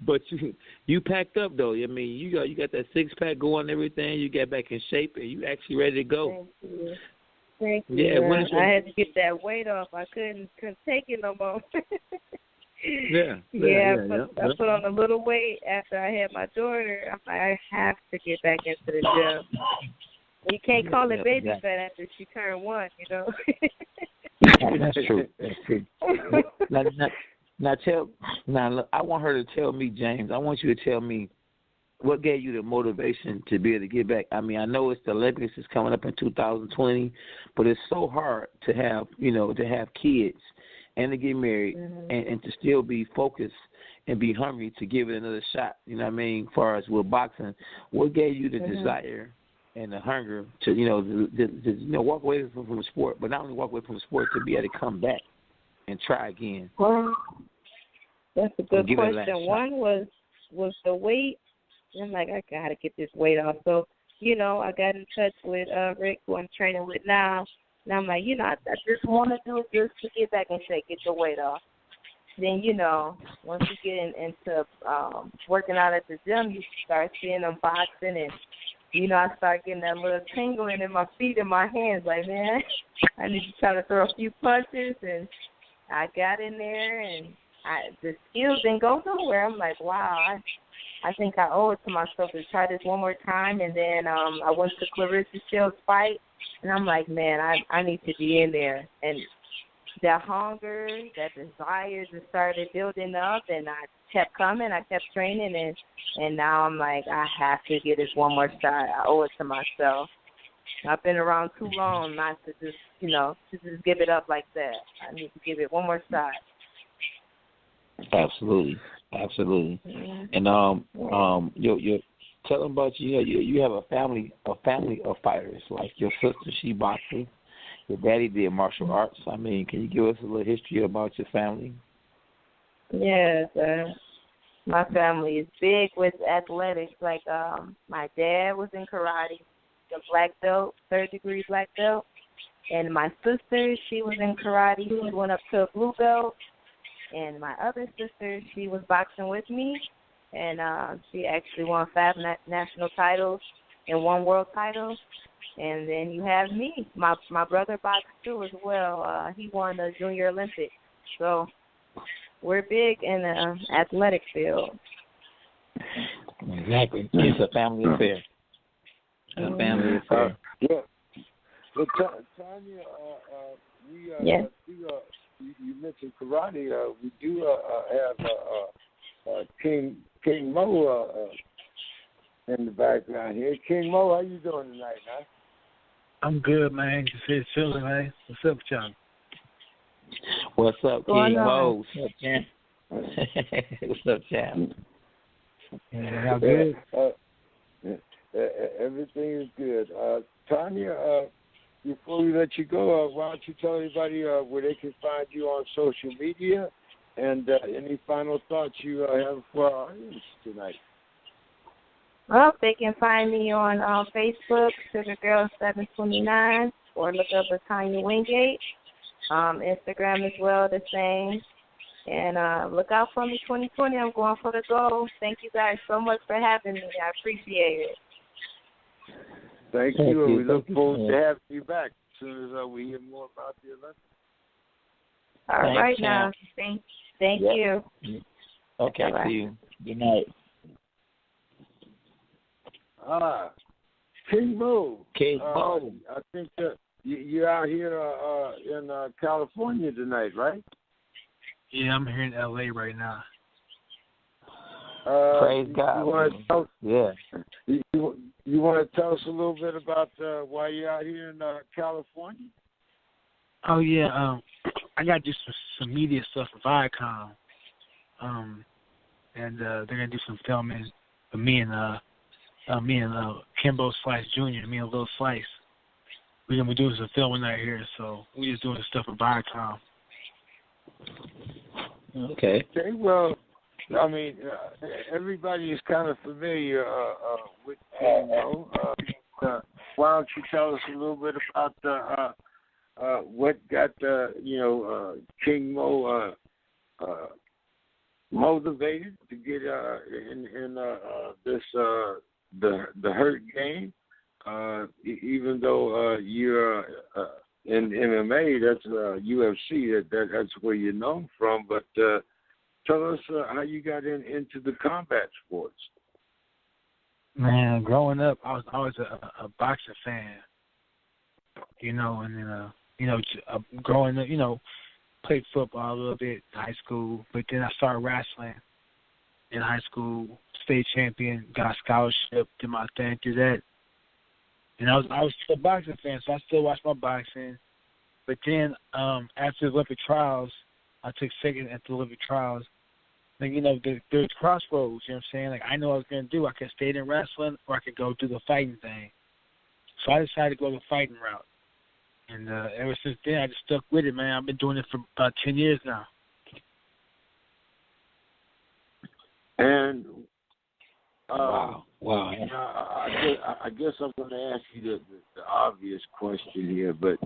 Speaker 3: but you packed up, though. I mean, you got that six-pack going and everything. You got back in shape, and you actually ready to go.
Speaker 6: Thank you.
Speaker 3: Yeah,
Speaker 6: I had to get that weight off. I couldn't take it no more. I put on a little weight after I had my daughter. I'm like, I have to get back into the gym. You can't call it baby fat after she turned 1,
Speaker 3: That's true. That's true. Now, I want her to tell me, James. I want you to tell me what gave you the motivation to be able to get back. I mean, I know it's the Olympics is coming up in 2020, but it's so hard to have, to have kids and to get married and to still be focused and be hungry to give it another shot. You know what I mean? As far as with boxing, what gave you the desire and the hunger to, walk away from the sport, but not only walk away from the sport, to be able to come back and try again?
Speaker 6: Well, that's a good question. One was the weight. I'm like, I got to get this weight off. So, I got in touch with Rick, who I'm training with now. And I'm like, I just want to do it just to get back and get the weight off. Then, once you get into working out at the gym, you start seeing them boxing. And, I start getting that little tingling in my feet and my hands. Like, man, I need to try to throw a few punches. And I got in there, and the skills didn't go nowhere. I'm like, wow, I think I owe it to myself to try this one more time. And then I went to Clarissa Shields' fight, and I'm like, man, I need to be in there. And that hunger, that desire just started building up, and I kept coming. I kept training, and now I'm like, I have to get this one more shot. I owe it to myself. I've been around too long not to just, to just give it up like that. I need to give it one more shot.
Speaker 3: Absolutely. And you tell them about you have a family of fighters. Like your sister, she boxes. Your daddy did martial arts. I mean, can you give us a little history about your family?
Speaker 6: Yes, my family is big with athletics. Like my dad was in karate, a black belt, 3rd-degree black belt, and my sister, she was in karate. She went up to a blue belt. And my other sister, she was boxing with me, and she actually won 5 national titles and 1 world title. And then you have me. My brother boxed too as well. He won the Junior Olympics. So we're big in the athletic field.
Speaker 3: Exactly. It's a family affair. A family affair.
Speaker 2: Yeah. But Tanya,
Speaker 6: yes.
Speaker 2: You mentioned karate. We do have King Mo in the background here. King Mo, how you doing tonight, man?
Speaker 7: I'm good, man. Just chilling, man. What's up, John?
Speaker 3: What's up, King Mo? What's up, champ? What's up, champ?
Speaker 7: Yeah, how good?
Speaker 2: Everything is good. Tanya, before we let you go, why don't you tell everybody where they can find you on social media, and any final thoughts you have for our audience tonight?
Speaker 6: Well, they can find me on Facebook, SugarGirl729, or look up at Tanya Wingate. Instagram as well, the same. And look out for me 2020. I'm going for the goal. Thank you guys so much for having me. I appreciate it.
Speaker 2: Thank you, and we look forward to having you back as soon as we hear more about the Olympics.
Speaker 6: All right, now. Thank you.
Speaker 3: Okay,
Speaker 6: bye-bye.
Speaker 3: See you. Good night.
Speaker 2: King Mo.
Speaker 3: King Mo.
Speaker 2: I think you're out here in California tonight, right?
Speaker 7: Yeah, I'm here in L.A. right now.
Speaker 3: Praise God.
Speaker 2: You want to tell us a little bit about why you're out here in California?
Speaker 7: Oh, yeah. I got just some media stuff with Viacom. And they're going to do some filming for me and Kimbo Slice Jr., me and Lil Slice. we doing some filming out here, so we just doing the stuff at Viacom.
Speaker 3: Okay.
Speaker 2: Okay, well, I mean, everybody is kind of familiar with King Mo. Why don't you tell us a little bit about what got King Mo motivated to get in this the Hurt game? Even though you're in MMA, that's UFC. That's where you're known from. But tell us how you got into the combat sports.
Speaker 7: Man, growing up, I was always a boxing fan. And then growing up, played football a little bit in high school, but then I started wrestling in high school. State champion, got a scholarship, did my thing through that. And I was still a boxing fan, so I still watch my boxing. But then after the Olympic trials, I took second at the Olympic trials. Like, there's crossroads, you know what I'm saying? Like, I know what I was going to do. I could stay in wrestling or I could go do the fighting thing. So I decided to go the fighting route. And ever since then, I just stuck with it, man. I've been doing it for about 10 years now.
Speaker 2: And
Speaker 3: wow.
Speaker 2: I guess I'm going to ask you the obvious question here, but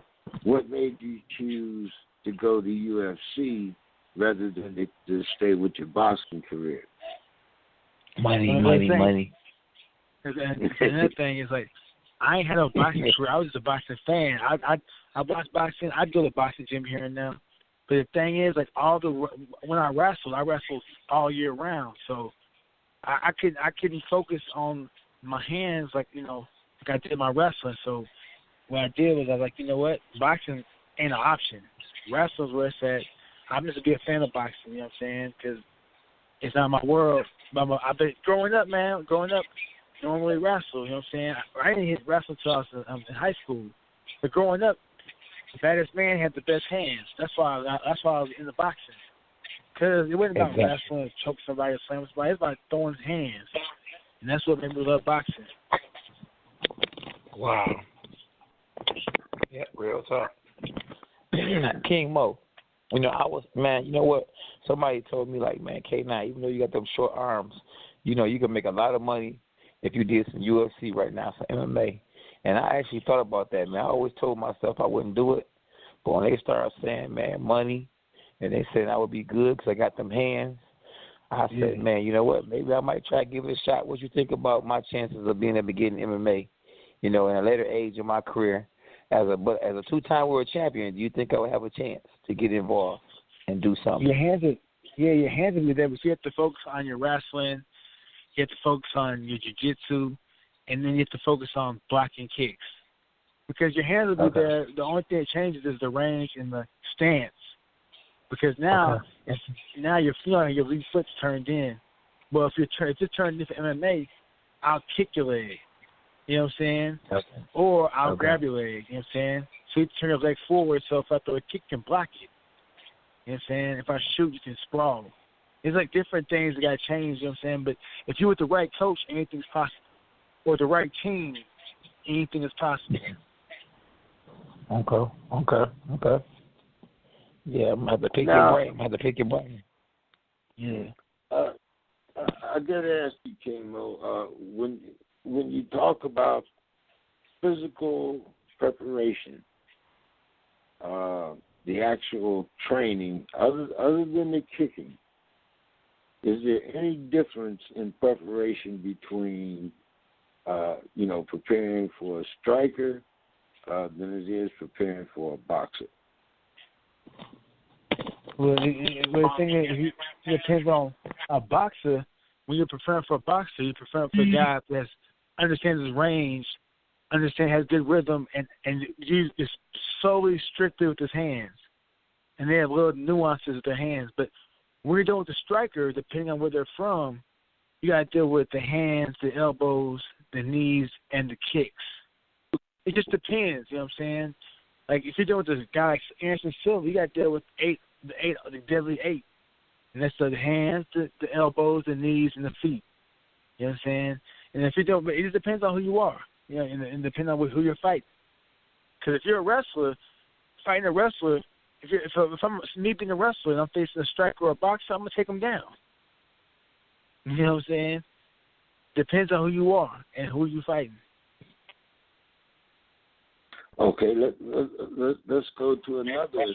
Speaker 2: what made you choose to go to UFC rather than to stay with your boxing career?
Speaker 3: Money.
Speaker 7: And another thing is, like, I ain't had a boxing career. I was just a boxing fan. I watched boxing. I'd go to the boxing gym here and there. But the thing is, like, when I wrestled all year round. So I couldn't focus on my hands like I did my wrestling. So what I did was I was like, you know what, boxing ain't an option. Wrestling's where it's at. I'm just a fan of boxing. You know what I'm saying? Because it's not my world. But I've been growing up, don't really wrestle. You know what I'm saying? I didn't hit wrestle until I was in high school. But growing up, the baddest man had the best hands. That's why I was in the boxing. Because it wasn't about wrestling or choking somebody or slamming somebody. It's about throwing hands. And that's what made me love boxing.
Speaker 3: Wow. Yeah, real talk. King Mo. You know what? Somebody told me, like, man, K9, even though you got them short arms, you can make a lot of money if you did some UFC right now, some MMA. And I actually thought about that, man. I always told myself I wouldn't do it. But when they started saying, man, money, and they said I would be good because I got them hands, I said, man, you know what? Maybe I might try to give it a shot. What you think about my chances of being able to get in MMA, in a later age of my career? As a two-time world champion, do you think I would have a chance to get involved and do something?
Speaker 7: Your hands are be there, but you have to focus on your wrestling. You have to focus on your jiu-jitsu, and then you have to focus on blocking kicks. Because your hands will be there. The only thing that changes is the range and the stance. Because now, your lead foot's turned in. Well, if you're turned in for MMA, I'll kick your leg. You know what I'm saying? Okay. Or I'll grab your leg. You know what I'm saying? So you turn your leg forward, so if I throw a kick, you can block it. You know what I'm saying? If I shoot, you can sprawl. It's like different things that got to change, you know what I'm saying? But if you're with the right coach, anything's possible. Or the right team, anything is possible.
Speaker 3: Okay. Yeah, I'm going to have to pick your brain.
Speaker 7: Yeah.
Speaker 2: I got to ask you, King Mo, when you talk about physical preparation, the actual training, other than the kicking, is there any difference in preparation between, preparing for a striker than it is preparing for a boxer?
Speaker 7: Well, the thing is, it depends on a boxer. When you're preparing for a boxer, you're preparing for a guy that understands his range, has good rhythm, and is solely strictly with his hands. And they have little nuances with their hands. But when you're dealing with the striker, depending on where they're from, you got to deal with the hands, the elbows, the knees, and the kicks. It just depends, you know what I'm saying? Like, if you're dealing with a guy like Anderson Silva, you got to deal with the deadly 8. And that's the hands, the elbows, the knees, and the feet. You know what I'm saying? And if you don't, it just depends on who you are, and depending on who you're fighting. Because if you're a wrestler, fighting a wrestler, if I'm me being a wrestler and I'm facing a striker or a boxer, I'm gonna take him down. You know what I'm saying? Depends on who you are and who you fighting.
Speaker 2: Okay, let's go to another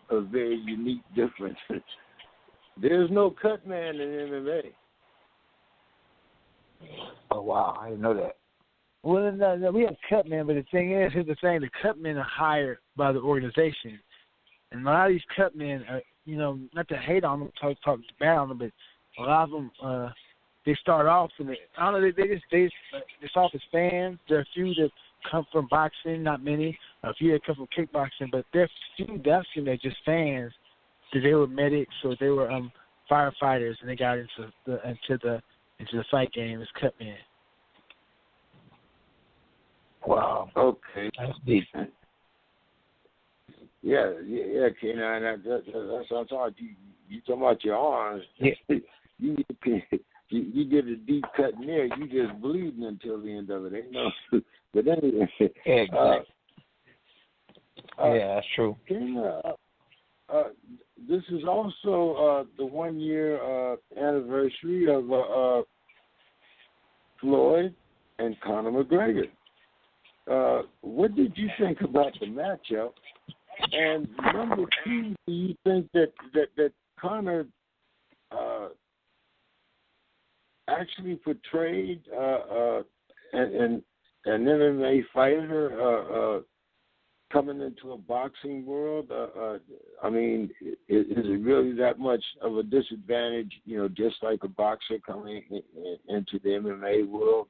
Speaker 2: a very unique difference. There's no cut man in MMA.
Speaker 3: Oh wow, I didn't know that.
Speaker 7: Well, no, we have cut men, but the thing is, here's the thing: the cut men are hired by the organization, and a lot of these cut men are, not to hate on them, talk bad on them, but a lot of them they start off and they start off as fans. There are a few that come from boxing, not many. A few that come from kickboxing, but there are few that are just fans. That they were medics or they were firefighters, and they got into the fight game as cut men.
Speaker 3: Wow.
Speaker 2: Okay.
Speaker 3: That's deep.
Speaker 2: Yeah, K9. That's what I'm talking. You talking about your arms?
Speaker 3: Yeah.
Speaker 2: You get a deep cut in there, you just bleeding until the end of it. Ain't no. But anyway.
Speaker 3: Exactly. Yeah, that's true.
Speaker 2: This is also the 1 year anniversary of Floyd and Conor McGregor. What did you think about the matchup? And number two, do you think that Conor actually portrayed an MMA fighter coming into a boxing world? I mean, is it really that much of a disadvantage, just like a boxer coming into the MMA world?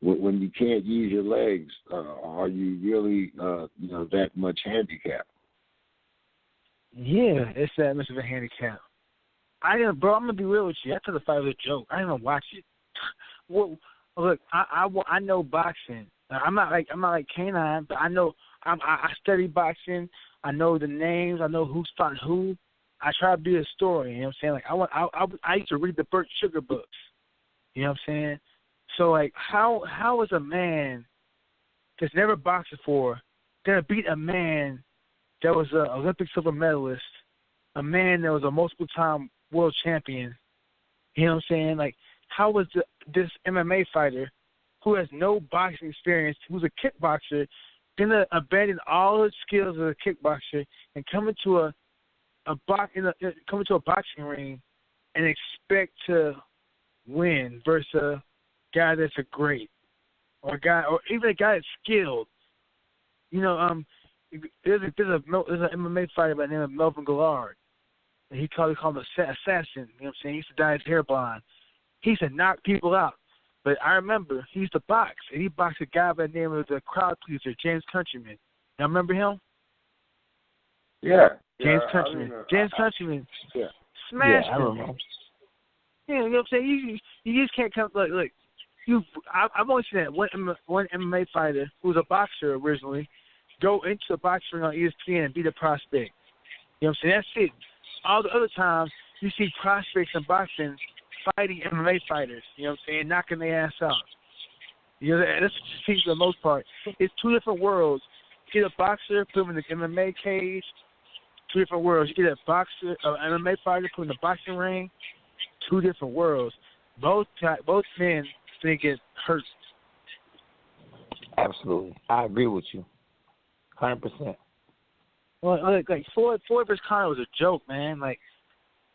Speaker 2: When you can't use your legs, are you really, that much handicapped?
Speaker 7: Yeah, it's that much of a handicap. I'm gonna be real with you. I thought the fight was a joke. I didn't even watch it. Well, look, I know boxing. I'm not like K9, but I know I study boxing. I know the names. I know who's fighting who. I try to be a story. You know what I'm saying? Like I used to read the Burt Sugar books. You know what I'm saying? So like, how is a man that's never boxed before gonna beat a man that was an Olympic silver medalist, a man that was a multiple time world champion? You know what I'm saying? Like, how was this MMA fighter who has no boxing experience, who's a kickboxer, gonna abandon all his skills as a kickboxer and come into a boxing ring and expect to win versus a guy that's a great or even a guy that's skilled? There's an MMA fighter by the name of Melvin Gillard, and he called him assassin. You know what I'm saying? He used to dye his hair blonde. He used to knock people out. But I remember he used to box, and he boxed a guy by the name of the crowd pleaser, James Countryman. Y'all remember him?
Speaker 2: Yeah.
Speaker 7: James Countryman. Countryman.
Speaker 2: Yeah.
Speaker 7: Smashed
Speaker 3: I
Speaker 7: him.
Speaker 3: remember.
Speaker 7: Yeah, you know what I'm saying? You just can't come look. I've only seen that one MMA fighter who was a boxer originally go into the boxing ring on ESPN and beat a prospect. You know what I'm saying? That's it. All the other times you see prospects in boxing fighting MMA fighters, you know what I'm saying, knocking their ass out. You know, that's for the most part. It's two different worlds. You get a boxer, put him in the MMA cage. Two different worlds. You get a boxer, an MMA fighter, put him in the boxing ring. Two different worlds. Both men think get hurt.
Speaker 3: Absolutely, I agree with you, 100%.
Speaker 7: Well, like Floyd versus Conor was a joke, man. Like,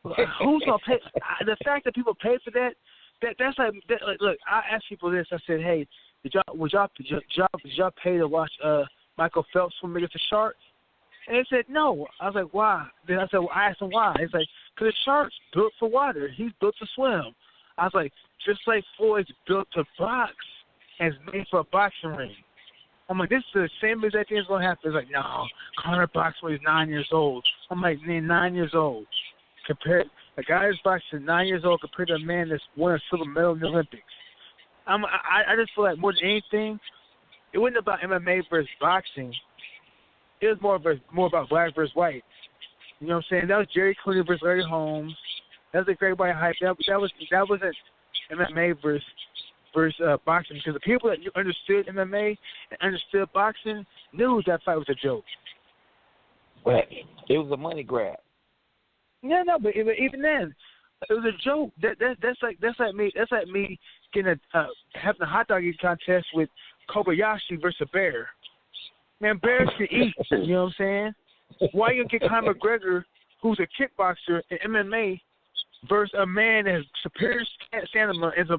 Speaker 7: who's gonna pay? The fact that people pay for that's like, look. I asked people this. I said, hey, did y'all pay to watch Michael Phelps swim against the sharks? And they said no. I was like, why? Then I asked them why. It's like, because the shark's built for water. He's built to swim. I was like, just like Floyd's built to box and is made for a boxing ring. I'm like, this is the same exact thing that's going to happen. It's like, no, Conor boxed when he's 9 years old. I'm like, man, 9 years old. Compared, a guy who's boxing 9 years old compared to a man that's won a silver medal in the Olympics. I just feel like more than anything, it wasn't about MMA versus boxing. It was more about black versus white. You know what I'm saying? That was Jerry Clooney versus Larry Holmes. That was a great white hype. That wasn't MMA versus versus boxing, because the people that you understood MMA and understood boxing knew that fight was a joke.
Speaker 3: But it was a money grab.
Speaker 7: Yeah, no, but even then, it was a joke. That's like me getting having a hot dog eating contest with Kobayashi versus a bear. Man, bears can eat. You know what I'm saying? Why you get Conor McGregor, who's a kickboxer in MMA, versus a man that has superior stamina, is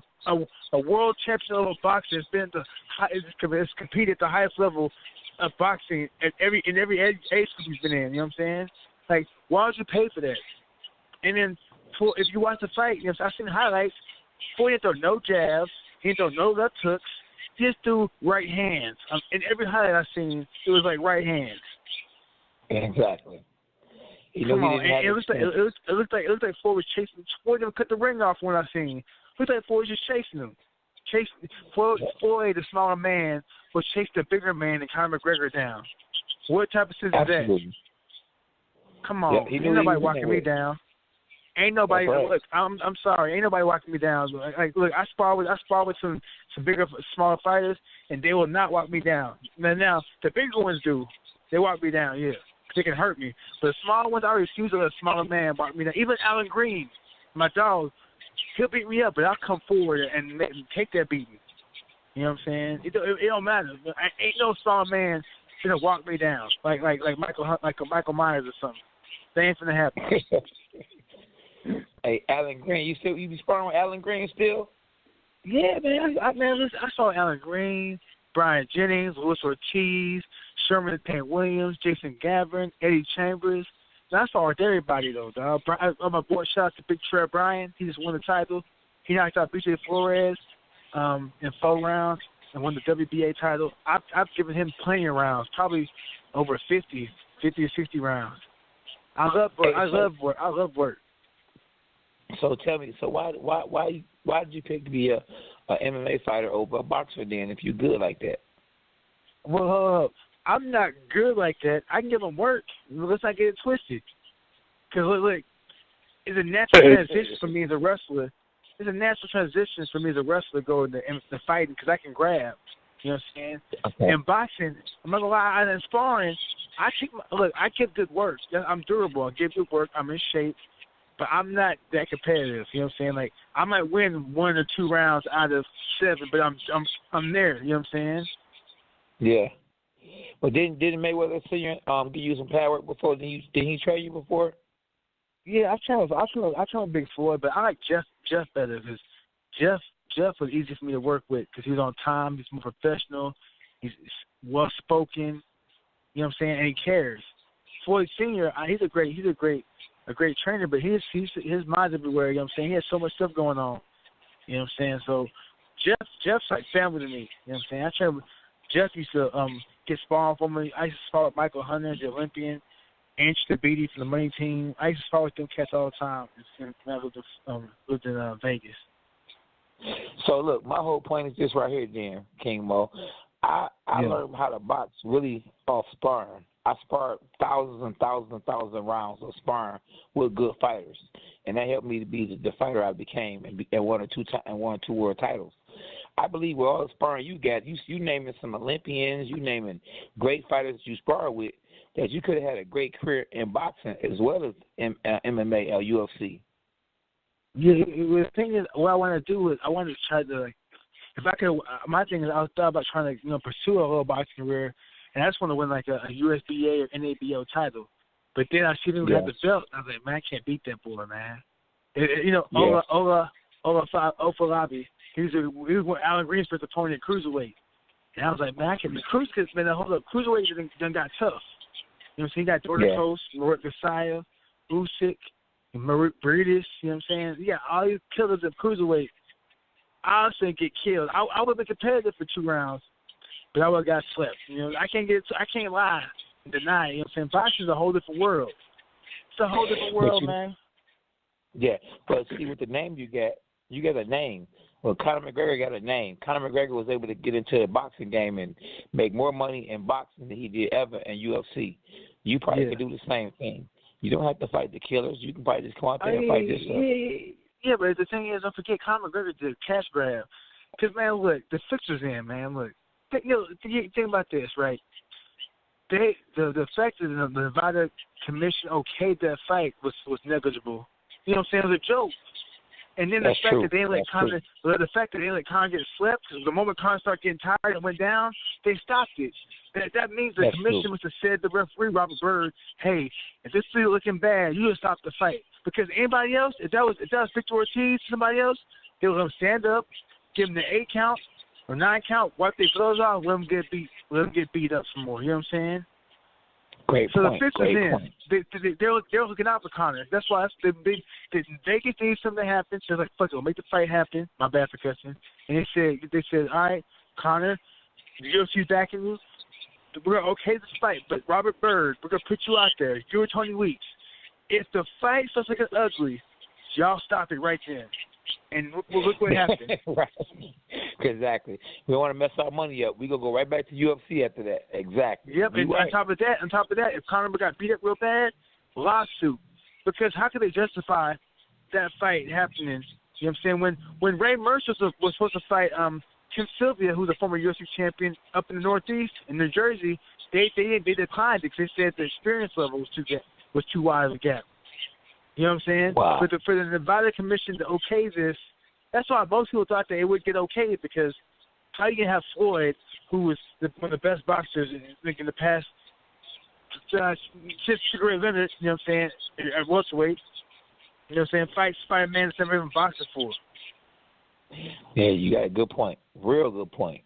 Speaker 7: a world champion of boxing, has been has competed at the highest level of boxing in every age group he's been in. You know what I'm saying? Like, why would you pay for that? And then, if you watch the fight, you know, I've seen the highlights. Boy, he didn't throw no jabs, he didn't throw no left hooks, he just threw right hands. In every highlight I've seen, it was like right hands.
Speaker 3: Exactly. You know,
Speaker 7: Come on, and it looked like Floyd was chasing. Floyd didn't cut the ring off when I seen. It looked like Floyd was just chasing him. Floyd, the smaller man, was chasing the bigger man and Conor McGregor down. What type of sense is that? Come on, ain't nobody walking me down. Ain't nobody. Look, I'm sorry, ain't nobody walking me down. Like, look, I spar with some bigger, smaller fighters, and they will not walk me down. Now the bigger ones do. They walk me down, yeah. They can hurt me. But the smaller ones, I refuse to let a smaller man walk me down. Even Alan Green, my dog, he'll beat me up, but I'll come forward and take that beating. You know what I'm saying? It don't matter. Ain't no small man gonna walk me down like Michael Myers or something. That ain't gonna happen.
Speaker 3: Hey, Alan Green, you be sparring with Alan Green still?
Speaker 7: Yeah, man. Listen, I saw Alan Green, Brian Jennings, Luis Ortiz, Sherman Tank Williams, Jason Gavin, Eddie Chambers. And I saw with everybody, though, dog. My boy, shout out to Big Trey Bryan. He just won the title. He knocked out BJ Flores in 4 rounds and won the WBA title. I've given him plenty of rounds, probably over 50 or 60 rounds. I love work. So
Speaker 3: tell me, why did you pick to be a MMA fighter over a boxer then if you're good like that?
Speaker 7: Well, I'm not good like that. I can give them work. Let's not get it twisted. Because, look, it's a natural transition for me as a wrestler. It's a natural transition for me as a wrestler going to fighting because I can grab. You know what I'm saying? Okay. In boxing, I'm not going to lie, in sparring, I give good work. I'm durable. I give good work. I'm in shape. But I'm not that competitive. You know what I'm saying? Like, I might win 1 or 2 rounds out of 7, but I'm there. You know what I'm saying? Yeah.
Speaker 3: But didn't Mayweather Senior give you some power before? Did he train you before?
Speaker 7: Yeah, I trained Big Floyd, but I like Jeff better because Jeff was easy for me to work with because he's on time. He's more professional. He's well spoken. You know what I'm saying? And he cares. Floyd Senior, he's a great trainer, but his mind's everywhere. You know what I'm saying? He has so much stuff going on. You know what I'm saying? So Jeff's like family to me. You know what I'm saying? I trained with Jeff. Used to get sparring for me. I used to spar with Michael Hunter, the Olympian, Ange Beatty from the Money Team. I used to spar with them cats all the time. When I lived in Vegas.
Speaker 3: So look, my whole point is this right here, then, King Mo. I learned how to box really off sparring. I sparred thousands and thousands and thousands of rounds of sparring with good fighters, and that helped me to be the fighter I became and won 2 world titles. I believe with all the sparring you got, you naming some Olympians, you naming great fighters that you spar with, that you could have had a great career in boxing as well as in MMA or UFC.
Speaker 7: Yeah, the thing is, what I want to do is I want to try to, if I could. My thing is I thought about trying to pursue a little boxing career. And I just want to win like a USBA or NABO title. But then I see them have the belt. I was like, man, I can't beat that boy, man. Ola Ofalabi, he was with Alan Green's first opponent at cruiserweight. And I was like, man, I can't beat cruiserweight done got tough. You know what I'm saying? You got Dorticos, Marek Gasaya, Usyk, Britis, you know what I'm saying? You got all these killers of cruiserweight. I also get killed. I would have been competitive for 2 rounds. But I would have got slept. I can't lie and deny. You know what I'm saying? Boxing is a whole different world. It's a whole different world, man.
Speaker 3: Yeah, but see, with the name you got a name. Well, Conor McGregor got a name. Conor McGregor was able to get into the boxing game and make more money in boxing than he did ever in UFC. You probably can do the same thing. You don't have to fight the killers. You can probably just come out there and fight this stuff.
Speaker 7: Yeah, but the thing is, don't forget, Conor McGregor did a cash grab. Because, man, look, the fixer's in, man. Look, think about this, right? The fact that the Nevada Commission okayed that fight was negligible. You know what I'm saying? It was a joke. And then the fact that they didn't let Conor get swept, because the moment Conor started getting tired and went down, they stopped it. That means the commission must have said to the referee, Robert Byrd, hey, if this is looking bad, you just stop the fight. Because anybody else, if that was Victor Ortiz, somebody else, they would let him stand up, give him the 8 count or 9 count, wipe their gloves off, let them get beat up some more. You know what I'm saying?
Speaker 3: Great
Speaker 7: so
Speaker 3: point.
Speaker 7: The fixers in. They're looking out for Conor. That's why Vegas needs something to happen. So they're like, fuck it, we'll make the fight happen. My bad for cussing. And they said, all right, Conor, the UFC backing you. We're going to okay this fight, but Robert Byrd, we're going to put you out there. You and Tony Weeks. If the fight starts looking ugly, y'all stop it right then. And look what happened.
Speaker 3: Right. Exactly. We don't want to mess our money up. We're going to go right back to UFC after that. Exactly.
Speaker 7: Yep, and on top of that, if Conor got beat up real bad, lawsuit. Because how could they justify that fight happening? You know what I'm saying? When Ray Mercer was supposed to fight Tim Sylvia, who's a former UFC champion up in the Northeast, in New Jersey, they declined it because they said the experience level was too wide of a gap. You know what I'm saying?
Speaker 3: Wow.
Speaker 7: For the Nevada Commission to okay this, that's why most people thought that it would get okayed, because how you can have Floyd, who was one of the best boxers in the past 6 career limits, you know what I'm saying, at welterweight, you know what I'm saying, fight a man that's never even boxed before.
Speaker 3: Yeah, you got a good point. Real good point.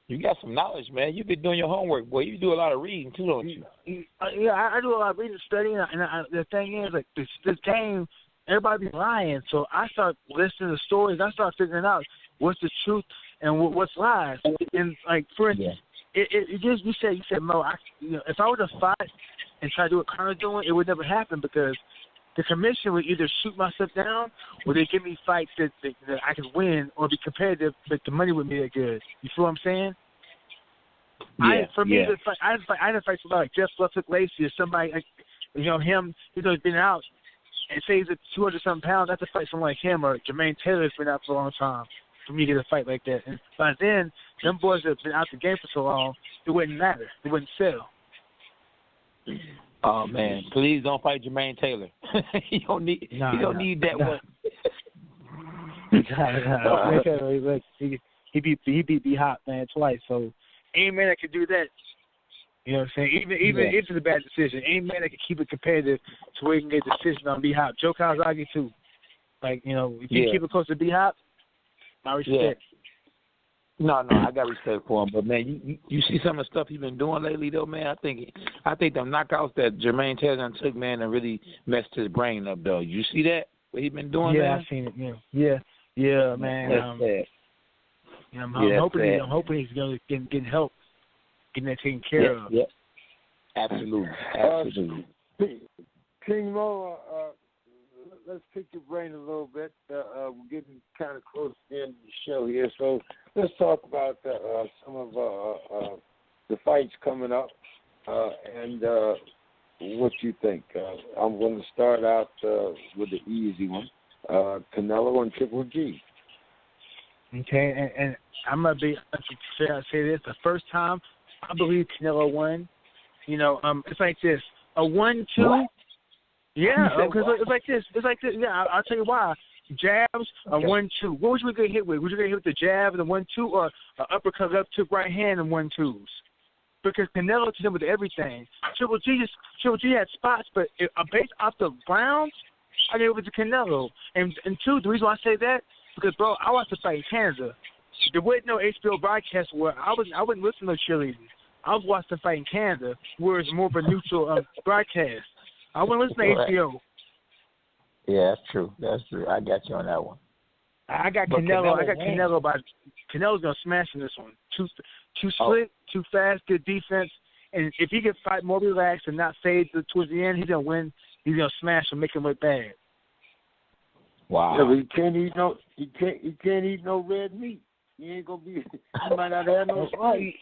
Speaker 3: You got some knowledge, man. You've been doing your homework, boy. You do a lot of reading, too, don't you?
Speaker 7: Yeah, I do a lot of reading and studying. And the thing is, like, this game, everybody be lying. So I start listening to stories. I start figuring out what's the truth and what's lies. And, like, for instance, you said, Mo, if I were to fight and try to do what Connor's doing, it would never happen, because the commission would either shoot myself down or they give me fights that I can win or be competitive, but the money wouldn't be that good. You feel what I'm saying?
Speaker 3: Yeah,
Speaker 7: I didn't fight somebody like Jeff Luffick Lacey or somebody like, him, he's been out and say he's at 200-something pounds. I have to fight someone like him, or Jermaine Taylor's been out for a long time for me to get a fight like that. And by then, them boys have been out the game for so long, it wouldn't matter. It wouldn't sell.
Speaker 3: Oh man! Please don't fight Jermaine Taylor. You don't need that one.
Speaker 7: He beat B-Hop, man, twice. So any man that could do that, you know what I'm saying? Even if it's a bad decision, any man that can keep it competitive to where he can get a decision on B-Hop. Joe Kawasaki too. Like, if you keep it close to B-Hop, my respect.
Speaker 3: Yeah. No, I got respect for him, but man, you see some of the stuff he's been doing lately, though, man. I think them knockouts that Jermaine Taylor took, man, and really messed his brain up, though. You see that? What he's been doing, man?
Speaker 7: Yeah, I've seen it. Yeah, man.
Speaker 3: That's sad.
Speaker 7: I'm hoping he's going to get help, getting that taken care of.
Speaker 3: Yeah, absolutely.
Speaker 2: King Mo, let's pick your brain a little bit. We're getting kind of close to the end of the show here, so let's talk about some of the fights coming up and what you think. I'm going to start out with the easy one, Canelo and Triple G.
Speaker 7: Okay, and I'm going to be fair. I say this, the first time I believe Canelo won, it's like this, a 1-2.
Speaker 3: What?
Speaker 7: Yeah, because it's like this. Yeah, I'll tell you why. Jabs, a 1-2. What was you going to hit with? Was you going to hit with the jab and the 1-2, or an uppercut up to right hand and 1-2s? Because Canelo did him with everything. Triple G had spots, but based off the rounds, I gave it to Canelo. And two, the reason why I say that, because, bro, I watched the fight in Canada. There wasn't no HBO broadcast where I wouldn't listen to no cheerleading. I was watching the fight in Canada, where it's more of a neutral broadcast. I wouldn't listen to HBO.
Speaker 3: Yeah, that's true. I got you on that one.
Speaker 7: I got Canelo. Canelo's gonna smash in this one. Too slick, too fast, good defense. And if he can fight more relaxed and not fade towards the end, he's gonna win. He's gonna smash and make him look bad.
Speaker 3: Wow.
Speaker 2: Yeah, but he can't eat no red meat. He ain't gonna be. He might not have no fight.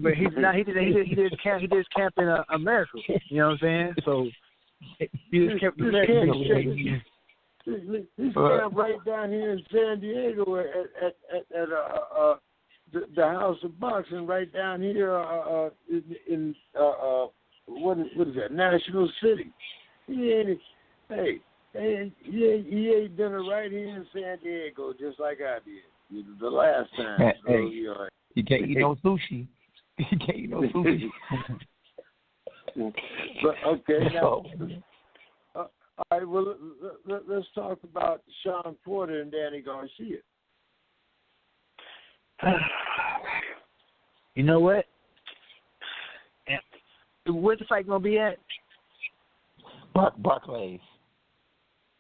Speaker 7: But he's not. He did his camp in America. You know what I'm saying? So he just kept America.
Speaker 2: He's camped right down here in San Diego at the House of Boxing right down here in what is that, National City. He ain't dinner right here in San Diego just like I did the last time. So,
Speaker 3: you can't eat no sushi. You can't eat no sushi.
Speaker 2: But okay, now, all right. Well, let's talk about Sean Porter and Danny Garcia.
Speaker 7: You know what? Where's the fight gonna be at?
Speaker 3: Barclays.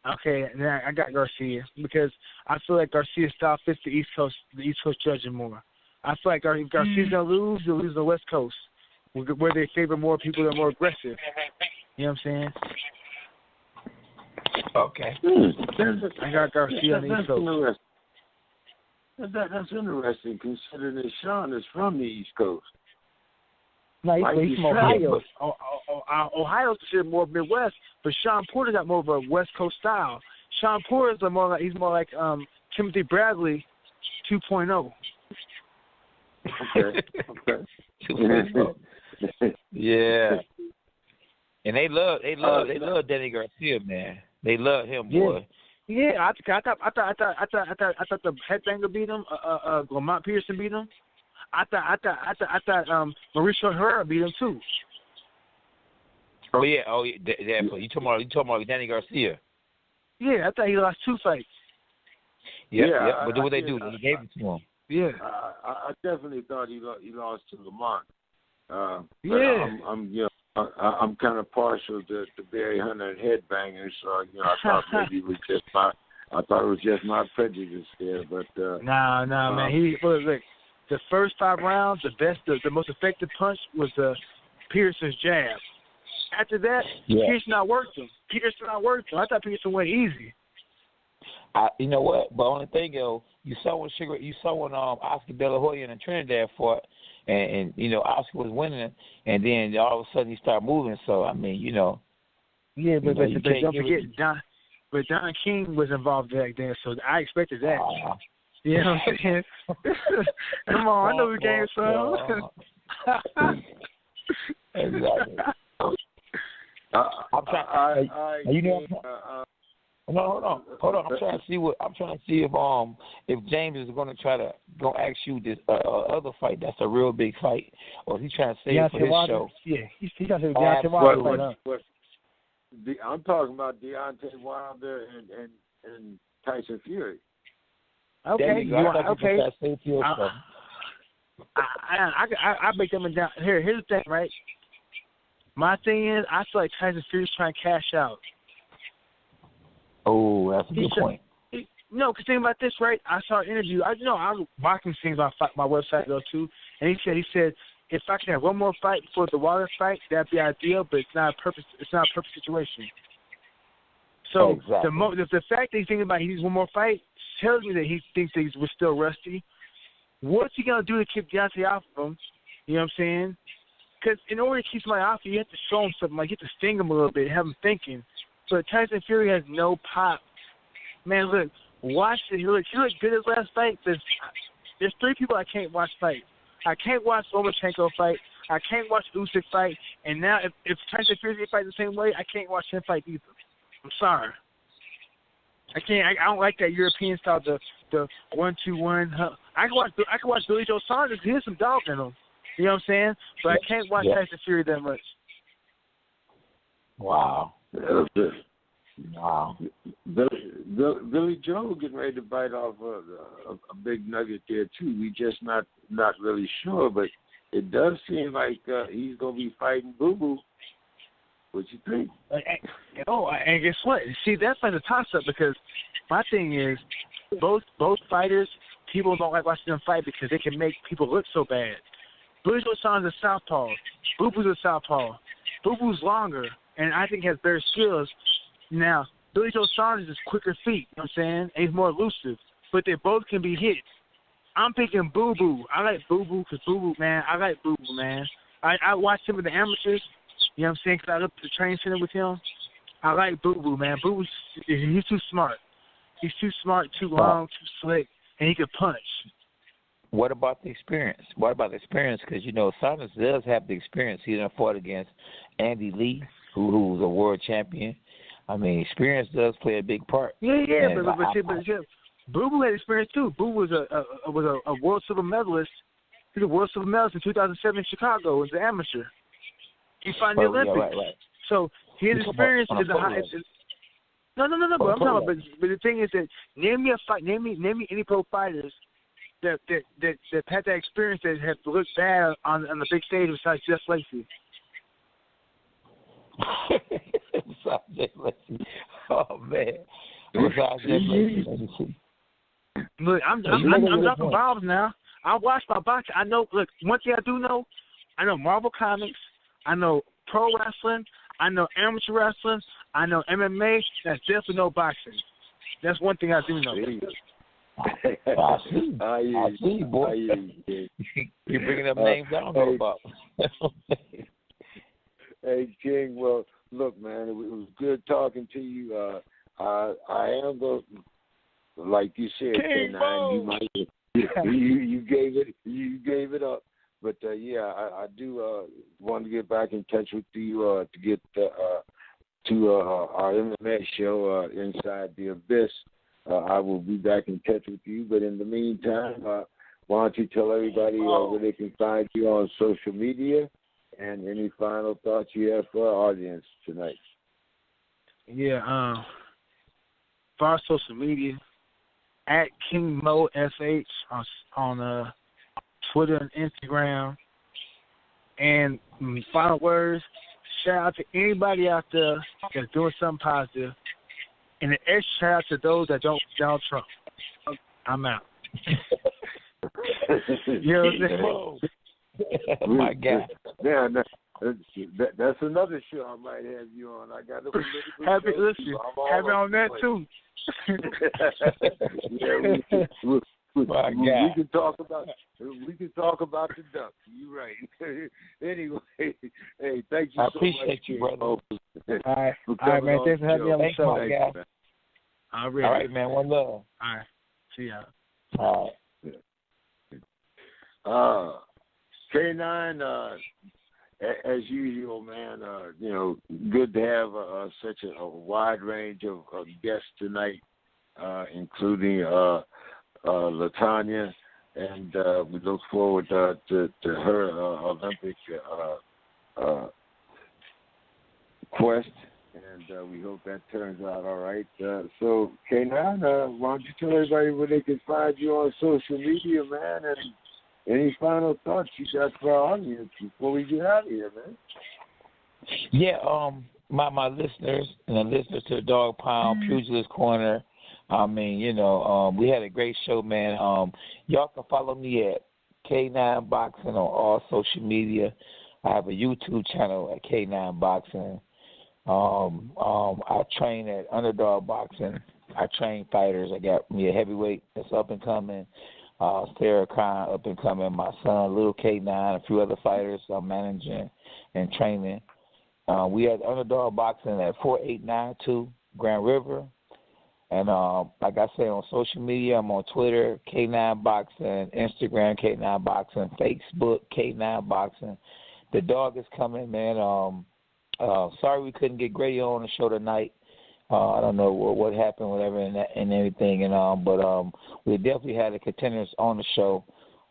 Speaker 7: Okay, now I got Garcia because I feel like Garcia's style fits the East Coast judging more. I feel like if Garcia's gonna lose, he'll lose the West Coast, where they favor more people that are more aggressive. You know what I'm saying?
Speaker 3: Okay.
Speaker 7: I got Garcia on the East Coast.
Speaker 2: That's interesting, considering that Sean is from the East Coast.
Speaker 7: No, he's from Ohio. Ohio's considered more Midwest, but Sean Porter got more of a West Coast style. Sean Porter is more like Timothy Bradley 2.0.
Speaker 2: Okay.
Speaker 3: 2.0. Yeah. And they love Danny Garcia, man. They love him, boy.
Speaker 7: Yeah, I thought the Headbanger beat him. Lamont Pearson beat him. I thought Mauricio Herrera beat him too.
Speaker 3: Oh yeah, definitely. You talking about Danny Garcia?
Speaker 7: Yeah, I thought he lost 2 fights.
Speaker 3: Yeah. But what they do? They gave it to him.
Speaker 7: Yeah.
Speaker 2: I definitely thought he lost to Lamont. I'm kind of partial to Barry Hunter and Headbangers, so I thought maybe it was just my prejudice there, but
Speaker 7: man. Look, the first 5 rounds, the most effective punch was Pearson's jab. After that, Pearson outworked him. I thought Pearson went easy.
Speaker 3: You know what? But only thing, you saw when Oscar De La Hoya and Trinidad fought, and Oscar was winning, and then all of a sudden he started moving. So I mean, Yeah,
Speaker 7: but don't forget Don King was involved back then, so I expected that. You know what I'm saying? Come on, I know the game, son.
Speaker 3: Exactly. I'm trying. Hold on. I'm trying to see if James is going to try to ask you this other fight. That's a real big fight, or is he trying to save it for his show?
Speaker 7: Yeah, he's trying to Deontay Wilder fight.
Speaker 2: I'm talking about Deontay Wilder and Tyson Fury.
Speaker 7: Okay, okay. I make them down. Here's the thing, right? My thing is, I feel like Tyson Fury's trying to cash out.
Speaker 3: Oh, that's a good point.
Speaker 7: No, because think about this, right? I saw an interview. I was watching things on my website though too, and he said if I can have one more fight before the Wilder fight, that'd be ideal, but it's not a perfect situation. So
Speaker 3: exactly.
Speaker 7: the fact that he's thinking about he needs one more fight tells me that he thinks that we're still rusty. What's he gonna do to keep Deontay off of him? You know what I'm saying? Because in order to keep somebody off you, you have to show him something. Like you have to sting him a little bit, have him thinking. But Tyson Fury has no pop. Man, look, watch it. He looked good his last fight. There's 3 people I can't watch fight. I can't watch Lomachenko fight. I can't watch Usyk fight. And now if Tyson Fury fight the same way, I can't watch him fight either. I'm sorry. I can't. I don't like that European style, the 1-2-1. I can watch Billy Joe Saunders. He has some dog in him. You know what I'm saying? But I can't watch Tyson Fury that much.
Speaker 3: Wow. Wow.
Speaker 2: Billy Joe getting ready to bite off a big nugget there too. We just not really sure, but it does seem like he's gonna be fighting Boo Boo. What you think?
Speaker 7: And guess what? See, that's like a toss-up because my thing is both fighters, people don't like watching them fight because they can make people look so bad. Billy Joe Saunders is southpaw. Boo Boo's a southpaw. Boo Boo's longer, and I think has better skills. Now, Billy Joe Saunders is quicker feet, you know what I'm saying? And he's more elusive, but they both can be hit. I'm picking Boo Boo. I like Boo Boo because Boo Boo, man. I watched him with the amateurs, you know what I'm saying, because I looked at the training center with him. I like Boo Boo, man. Boo Boo, he's too smart. He's too smart, too long, too slick, and he can punch.
Speaker 3: What about the experience? Because, Saunders does have the experience. He done fought against Andy Lee, who's a world champion. I mean, experience does play a big part.
Speaker 7: Yeah, but Boo Boo had experience too. Boo was a world silver medalist. He was a world silver medalist in 2007 in Chicago as an amateur. He fought in the Olympics.
Speaker 3: Yeah, right.
Speaker 7: So his experience is a high. No. But I'm talking about. But the thing is that name me any pro fighters that had that experience that have looked bad on the big stage besides Jeff Lacey.
Speaker 3: Besides Jeff Lacey. Oh man. Besides Jeff Lacey.
Speaker 7: Look, I'm dropping bombs now. I watch my boxing. I know. Look, one thing I do know, I know Marvel Comics. I know pro wrestling. I know amateur wrestling. I know MMA. That's definitely no boxing. That's one thing I do know.
Speaker 3: I see, boy. You're bringing up names I don't know about.
Speaker 2: Hey, King. Well, look, man, it was good talking to you. I am the, like you said, K9. You might you gave it up. But I do want to get back in touch with you to get to our MMA show, Inside the Abyss. I will be back in touch with you. But in the meantime, why don't you tell everybody where they can find you on social media and any final thoughts you have for our audience tonight?
Speaker 7: Yeah, for our social media, at King Mo SH on Twitter and Instagram. And final words, shout out to anybody out there that's doing something positive. And an extra shout out to those that don't Donald Trump. I'm out. You know what I'm saying?
Speaker 3: My God.
Speaker 2: Yeah, that's another show I might have you on. I got a political show.
Speaker 7: Have you on that too.
Speaker 2: We can talk about the ducks. You're right. Anyway, hey, thank you so much.
Speaker 3: I appreciate you, brother.
Speaker 7: All right, man. Thanks for having me on the show.
Speaker 3: Thanks, all right, man. One love.
Speaker 7: All right. See ya.
Speaker 3: All
Speaker 2: right. K9, as usual, man, good to have such a wide range of guests tonight, including LaTanya, and we look forward to her Olympic quest, and we hope that turns out all right. So, K9, why don't you tell everybody where they can find you on social media, man, and any final thoughts you got for our audience before we get out of here, man?
Speaker 3: Yeah, my listeners and the listeners to the Dog Pound, Pugilist KOrner, I mean, we had a great show, man. Y'all can follow me at K9 Boxing on all social media. I have a YouTube channel at K9 Boxing. I train at Underdog Boxing. I train fighters. I got me a heavyweight that's up and coming. Sarah Khan up and coming. My son, Little K9, a few other fighters I'm managing and training. We had Underdog Boxing at 4892 Grand River. And like I say, on social media, I'm on Twitter, K9 Boxing, Instagram, K9 Boxing, Facebook, K9 Boxing. The dog is coming, man. Sorry we couldn't get Grady on the show tonight. I don't know what happened, whatever, and everything. But we definitely had the contenders on the show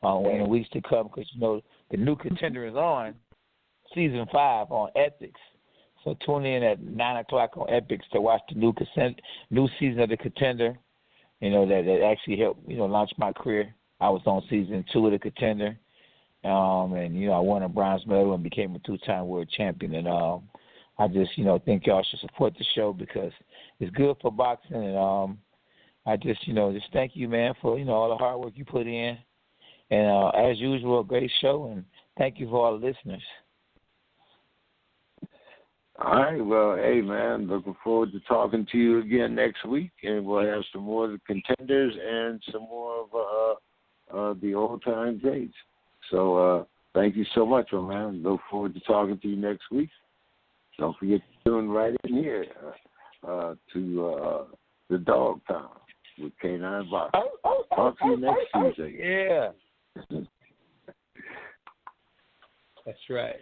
Speaker 3: in the weeks to come because, the new contender is on season 5 on Ethics. So tune in at 9 o'clock on Epics to watch the new season of The Contender, that actually helped, launch my career. I was on season 2 of The Contender, and, I won a bronze medal and became a 2-time world champion. And I just, think y'all should support the show because it's good for boxing. And I just thank you, man, for, all the hard work you put in. And as usual, a great show, and thank you for all the listeners.
Speaker 2: All right, well, hey, man, looking forward to talking to you again next week, and we'll have some more of the contenders and some more of the old-time greats. So thank you so much, man. Look forward to talking to you next week. Don't forget doing right in here to the Dog Pound with K9 Boxing. Talk to you next Tuesday.
Speaker 3: Yeah. That's right.